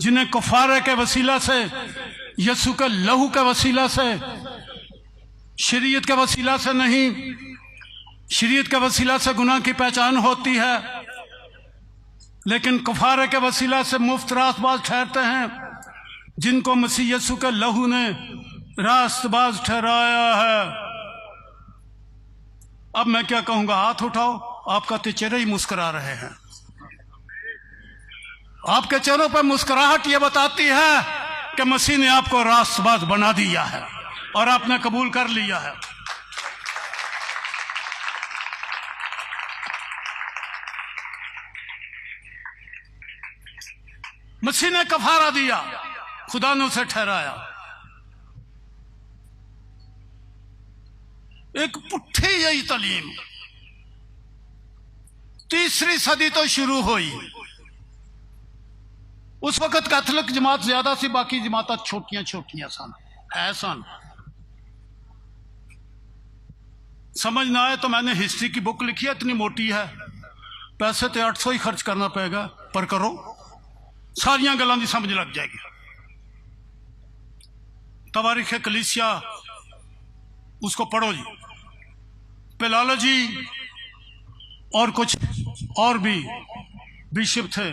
जिन्हें कफारे के वसीला से, यीशु के लहू के वसीला से, शरीयत के वसीला से नहीं, शरीयत के वसीला से गुनाह की पहचान होती है, लेकिन कफारे के वसीला से मुफ्त रास्तबाज ठहरते हैं, जिनको मसीह यीशु के लहू ने रास्तबाज ठहराया है। अब मैं क्या कहूंगा? हाथ उठाओ। आपका तो चेहरे ही मुस्कुरा रहे हैं। आपके चेहरों पर मुस्कुराहट ये बताती है कि मसीह ने आपको रास्तबाज बना दिया है और आपने कबूल कर लिया है। मसीह ने कफारा दिया, खुदा ने उसे ठहराया। एक पुट्ठी यही तालीम तीसरी सदी तो शुरू हुई। उस वक्त कैथोलिक जमात ज्यादा सी, बाकी जमात छोटियां छोटियां सन, है सन। समझ ना आए तो मैंने हिस्ट्री की बुक लिखी है, इतनी मोटी है, पैसे तो 800 ही खर्च करना पड़ेगा, पर करो, सारियां गल्लां दी समझ लग जाएगी। तवारीख कलीसिया उसको पढ़ो जी। पेलालोजी और कुछ और भी बिशप थे,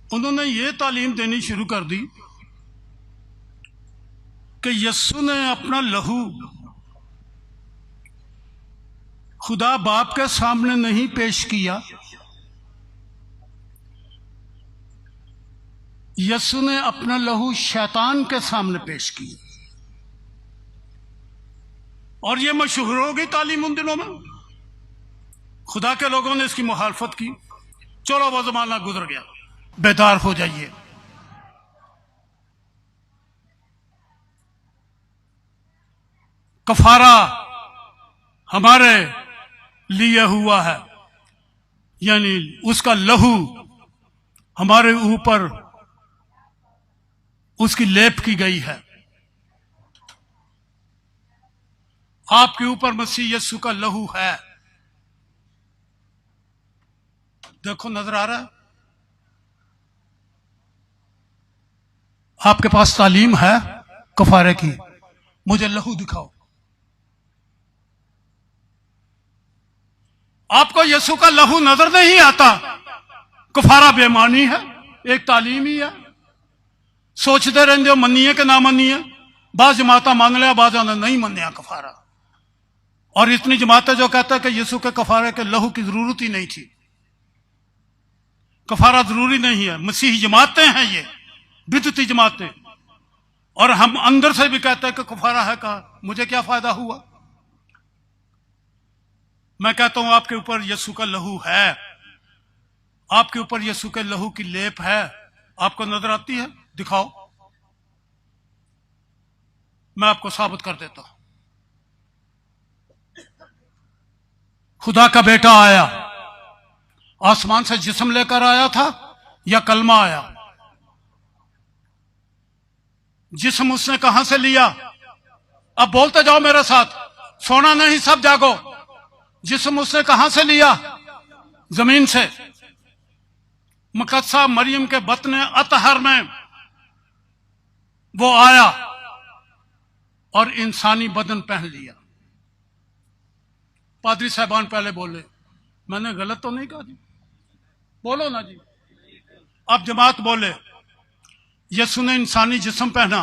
उन्होंने ये तालीम देनी शुरू कर दी कि यीशु ने अपना लहू खुदा बाप के सामने नहीं पेश किया, यीशु ने अपना लहू शैतान के सामने पेश किया। और ये मशहूर हो गई तालीम उन दिनों में। खुदा के लोगों ने इसकी मुखालफत की। चलो वो जमाना गुजर गया, बेदार हो जाइए। कफारा हमारे लिए हुआ है, यानी उसका लहू हमारे ऊपर उसकी लेप की गई है। आपके ऊपर मसीह यीशु का लहू है। देखो, नजर आ रहा है? आपके पास तालीम है कफारे की, मुझे लहू दिखाओ। आपको यीशु का लहू नजर नहीं आता, कफारा बेमानी है, एक तालीम ही है। सोचते रहते हो मनिए कि ना मनिए, बाज जमाता मान लिया, बाजा ने नहीं मनिया कफारा। और इतनी जमातें जो कहता है कि यीशु के कफारे के लहू की जरूरत ही नहीं थी, कफारा जरूरी नहीं है। मसीही जमातें हैं ये, बिदती जमातें। और हम अंदर से भी कहते हैं कि कफारा है कहा, मुझे क्या फायदा हुआ। मैं कहता हूं आपके ऊपर यीशु का लहू है, आपके ऊपर यीशु के लहू की लेप है। आपको नजर आती है? दिखाओ, मैं आपको साबित कर देता हूं। खुदा का बेटा आया, आसमान से जिस्म लेकर आया था या कलमा आया? जिस्म उसने कहां से लिया? अब बोलते जाओ मेरे साथ, सोना नहीं सब जागो। जिस्म उसने कहां से लिया? जमीन से। मुकद्दसा मरियम के बतन अतहर में वो आया और इंसानी बदन पहन लिया। पादरी साहबान पहले बोले, मैंने गलत तो नहीं कहा जी? बोलो ना जी। अब जमात बोले, यीशु ने इंसानी जिस्म पहना,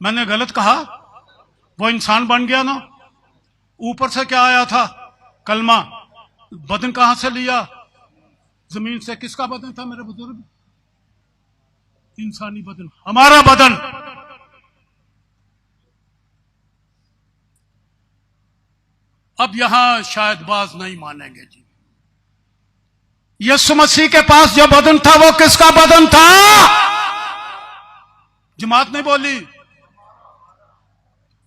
मैंने गलत कहा? वो इंसान बन गया ना। ऊपर से क्या आया था? कलमा। बदन कहां से लिया? जमीन से। किसका बदन था मेरे बुजुर्ग? इंसानी बदन, हमारा बदन। अब यहां शायद बाज नहीं मानेंगे जी। यीशु मसीह के पास जो बदन था वो किसका बदन था? जमात नहीं बोली,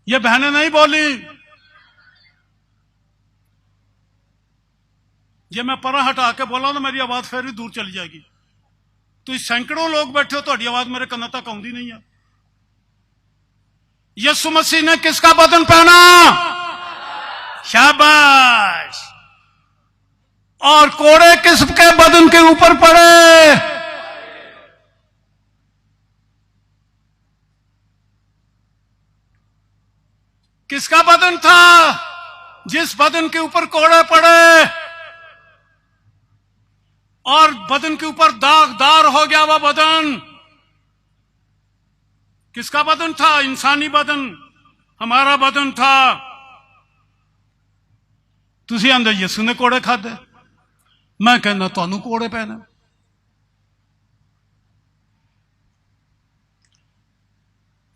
ये बहनें नहीं बोली। ये मैं परा हटा के बोला ना, मेरी आवाज फिर भी दूर चली जाएगी। तो सैकड़ों लोग बैठे हो, तो आवाज मेरे कन्ना तक आउंदी नहीं है। यीशु मसीह ने किसका बदन पहना? शाबाश। और कोड़े किसके बदन के ऊपर पड़े? किसका बदन था जिस बदन के ऊपर कोड़े पड़े और बदन के ऊपर दागदार हो गया? वह बदन किसका बदन था? इंसानी बदन, हमारा बदन था। तुसी आंदे यीशु ने कोड़े खादे, मैं कहना तुहानू कोड़े पैने।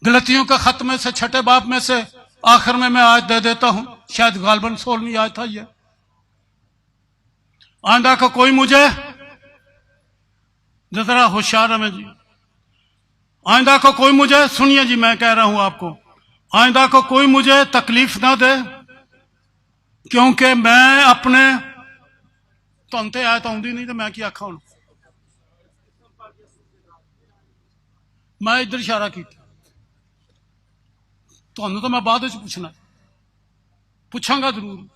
गलतियों का खत में से, छठे बाब में से आखिर में मैं आज दे देता हूं, शायद गालबन 16वीं आज था ये। आंदा को कोई मुझे, जरा होशियार है मैं जी, आइंदा को कोई मुझे, सुनिए जी मैं कह रहा हूं आपको, आइंदा को कोई मुझे तकलीफ ना दे, क्योंकि मैं अपने तुमते आया तो आउंदी नहीं, तो मैं क्या आखा हूं। मैं इधर इशारा किया, तुहानू तो मैं बाद में पूछना, पूछांगा जरूर।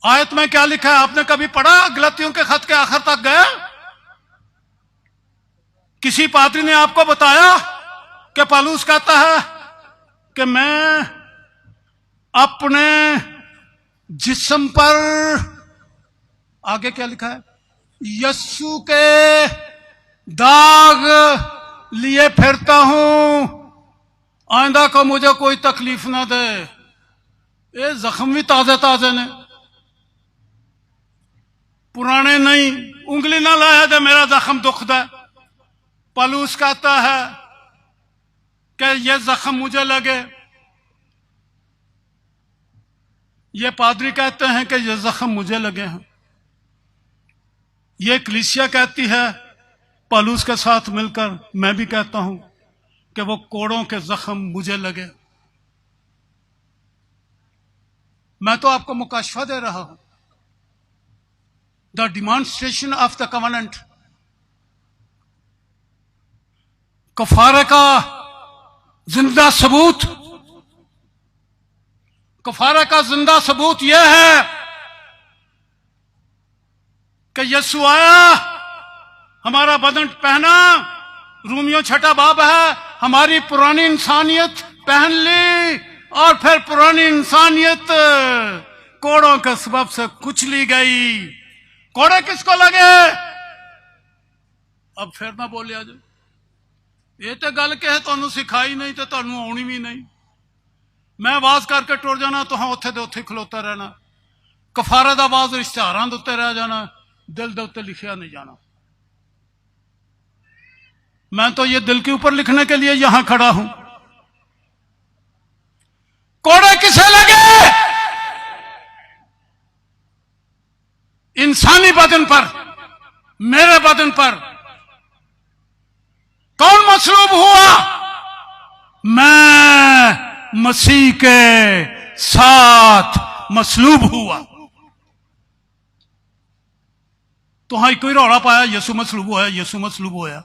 आयत में क्या लिखा है आपने कभी पढ़ा? गलतियों के खत के आखिर तक गए? किसी पादरी ने आपको बताया कि पौलुस कहता है कि मैं अपने जिस्म पर, आगे क्या लिखा है, यीशु के दाग लिए फिरता हूं, आइंदा को मुझे कोई तकलीफ ना दे। ये जख्म भी ताजे ताजे ने, पुराने नहीं। उंगली ना लाया दे मेरा जख्म दुखदा। पौलुस कहता है कि ये जख्म मुझे लगे, ये पादरी कहते हैं कि ये जख्म मुझे लगे हैं, ये कलीसिया कहती है पौलुस के साथ मिलकर, मैं भी कहता हूं कि वो कोड़ों के जख्म मुझे लगे। मैं तो आपको मुकाशफा दे रहा हूं, the demonstration of the covenant, कफारे का जिंदा सबूत कफारे का जिंदा सबूत यह है कि यीशु आया, हमारा बदन पहना, रूमियों छठा बाब है, हमारी पुरानी इंसानियत पहन ली और फिर पुरानी इंसानियत कोड़ों के सबब से कुचली गई। कोड़े किसको लगे? अब फिर ना बोलिया जो ये तो गल कहे तुहानू सिखाई नहीं तो तुहानू आउणी भी नहीं। मैं आवाज करके टुर जाना, तो हाँ उत्थे दे उत्थे खलोता रहना। कफारे दा आवाज इश्तिहारां दे उत्ते रह जाना, दिल दे उत्ते लिखिया नहीं जाना। मैं तो ये दिल के ऊपर लिखने के लिए यहां खड़ा हूं। कोड़े किसे लगे? इंसानी बदन पर, मेरे बदन पर। कौन मसलूब हुआ? मैं मसीह के साथ मसलूब हुआ। तो हाँ कोई रौला पाया यसू मसलूब होया, यसू मसलूब होया।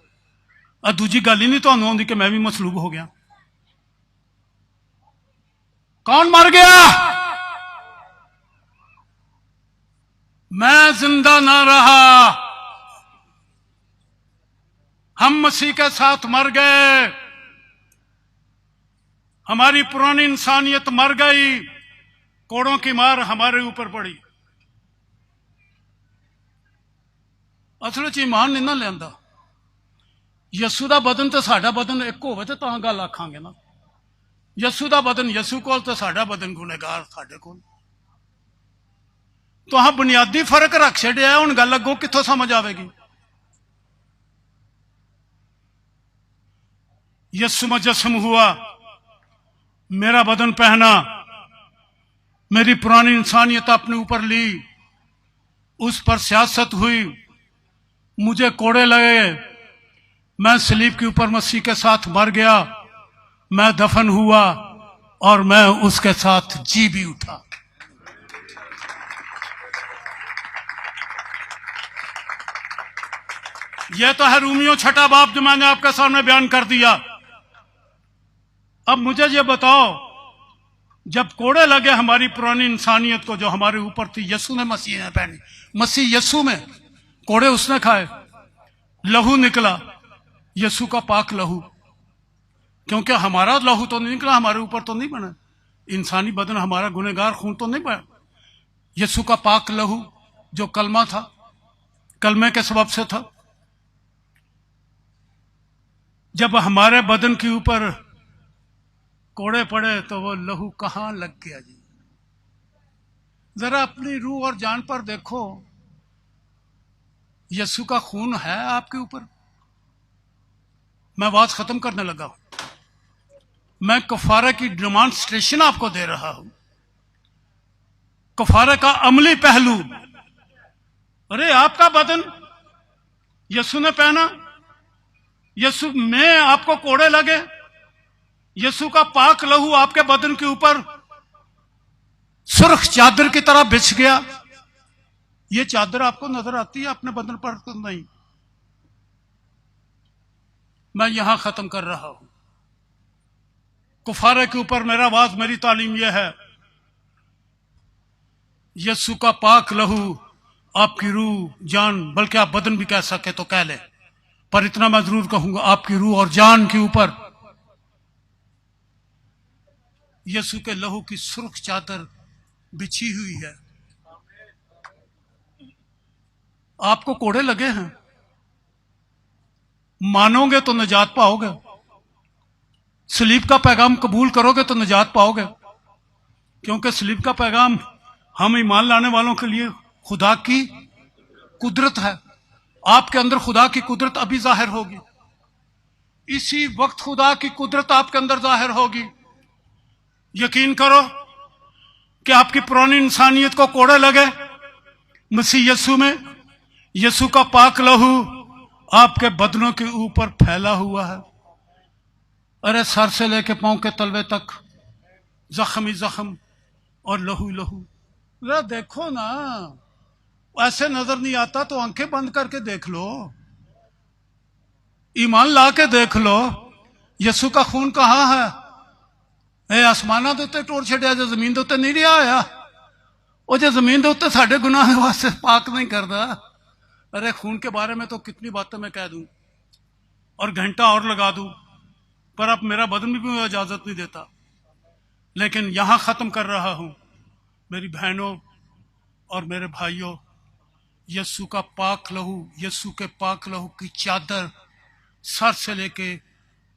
और दूजी गल ही नहीं तो आती कि मैं भी मसलूब हो गया। कौन मर गया? मैं जिंदा ना रहा, हम मसीह के साथ मर गए। हमारी पुरानी इंसानियत मर गई, कोड़ों की मार हमारे ऊपर पड़ी। असल च ईमान नहीं ना लिया। यसू का बदन तो साडा बदन एक होवे तो तां गल आखांगे ना। यसू का बदन यसू कोल तो साडा बदन गुनहगार साडे कोल। तो हाँ बुनियादी फर्क रख छड़िया, हुण गल अगों कित्थों समझ आवेगी? यसू मुजस्सम हुआ, मेरा बदन पहना, मेरी पुरानी इंसानियत अपने ऊपर ली, उस पर सियासत हुई, मुझे कोड़े लगे, मैं सलीब के ऊपर मसीह के साथ मर गया, मैं दफन हुआ और मैं उसके साथ जी भी उठा। यह तो है रूमियों छठा बाब जो मैंने आपके सामने बयान कर दिया। अब मुझे ये बताओ, जब कोड़े लगे हमारी पुरानी इंसानियत को जो हमारे ऊपर थी, यसू ने मसीह ने पहनी, मसीह यसू में, कोड़े उसने खाए, लहू निकला, यसू का पाक लहू। क्योंकि हमारा लहू तो नहीं निकला, हमारे ऊपर तो नहीं बना, इंसानी बदन हमारा गुनहगार खून तो नहीं बना। यसू का पाक लहू जो कलमा था, कलमे के सबब से था। जब हमारे बदन के ऊपर कोड़े पड़े तो वो लहू कहां लग गया जी? जरा अपनी रूह और जान पर देखो, यसू का खून है आपके ऊपर। मैं बात खत्म करने लगा हूं। मैं कफारे की डेमॉन्स्ट्रेशन आपको दे रहा हूं, कफारे का अमली पहलू। अरे आपका बदन यसू ने पहना, यसू में आपको कोड़े लगे, यसू का पाक लहू आपके बदन के ऊपर सुर्ख चादर की तरह बिछ गया। ये चादर आपको नजर आती है अपने बदन पर तो नहीं। मैं यहां खत्म कर रहा हूं। कुफारे के ऊपर मेरा आवाज, मेरी तालीम यह है, यसू का पाक लहू आपकी रूह, जान, बल्कि आप बदन भी कह सके तो कह ले, पर इतना मैं जरूर कहूंगा, आपकी रूह और जान के ऊपर यसू के लहू की सुर्ख चादर बिछी हुई है। आपको कोड़े लगे हैं, मानोगे तो निजात पाओगे, सलीब का पैगाम कबूल करोगे तो निजात पाओगे। क्योंकि सलीब का पैगाम हम ईमान लाने वालों के लिए खुदा की कुदरत है। आपके अंदर खुदा की कुदरत अभी जाहिर होगी, इसी वक्त खुदा की कुदरत आपके अंदर जाहिर होगी। यकीन करो कि आपकी पुरानी इंसानियत को कोड़े लगे मसीह यसू में, यसू का पाक लहू आपके बदनों के ऊपर फैला हुआ है। अरे सर से लेके पांव के तलवे तक जख्म ही जख्म और लहू लहू। जरा देखो ना, ऐसे नजर नहीं आता तो आंखें बंद करके देख लो, ईमान ला के देख लो, यसू का खून कहां है? ਇਹ ਆਸਮਾਨਾਂ ਦੇ ਉੱਤੇ ਟੋਰ ਛੱਡਿਆ, ਜੇ ਜ਼ਮੀਨ ਦੇ ਉੱਤੇ ਨਹੀਂ ਰਿਹਾ ਹੋਇਆ। ਉਹ ਜੇ ਜ਼मीन ਦੇ ਉੱਤੇ ਸਾਡੇ गुनाह के वास्ते पाक नहीं करता। अरे खून के बारे में तो कितनी बातें मैं कह दूं और घंटा और लगा दूं, पर अब मेरा बदन भी मुझे इजाजत नहीं देता। लेकिन यहां खत्म कर रहा हूं। मेरी बहनों और मेरे भाइयों, यस्सु का पाक लहू, यस्सु के पाक लहू की चादर सर से लेके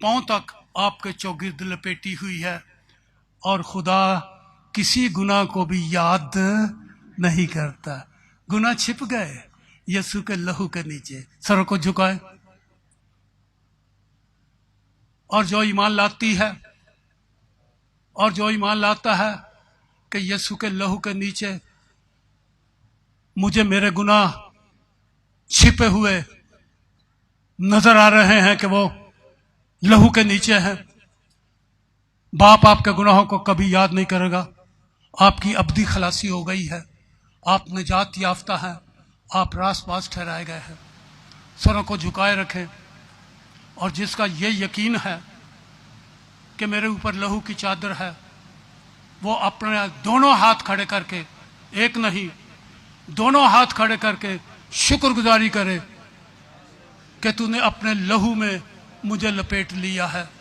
पांव तक आपके चौगिर्द लपेटी हुई है, और खुदा किसी गुनाह को भी याद नहीं करता। गुनाह छिप गए यीशु के लहू के नीचे। सरों को झुकाए। और जो ईमान लाती है और जो ईमान लाता है कि यीशु के लहू के नीचे मुझे मेरे गुनाह छिपे हुए नजर आ रहे हैं कि वो लहू के नीचे है, बाप आपके गुनाहों को कभी याद नहीं करेगा। आपकी अब्दी खलासी हो गई है, आप निजात याफ्ता हैं, आप रासपास ठहराए गए हैं। सरों को झुकाए रखें। और जिसका ये यकीन है कि मेरे ऊपर लहू की चादर है, वो अपने दोनों हाथ खड़े करके, एक नहीं दोनों हाथ खड़े करके शुक्रगुजारी करे कि तूने अपने लहू में मुझे लपेट लिया है।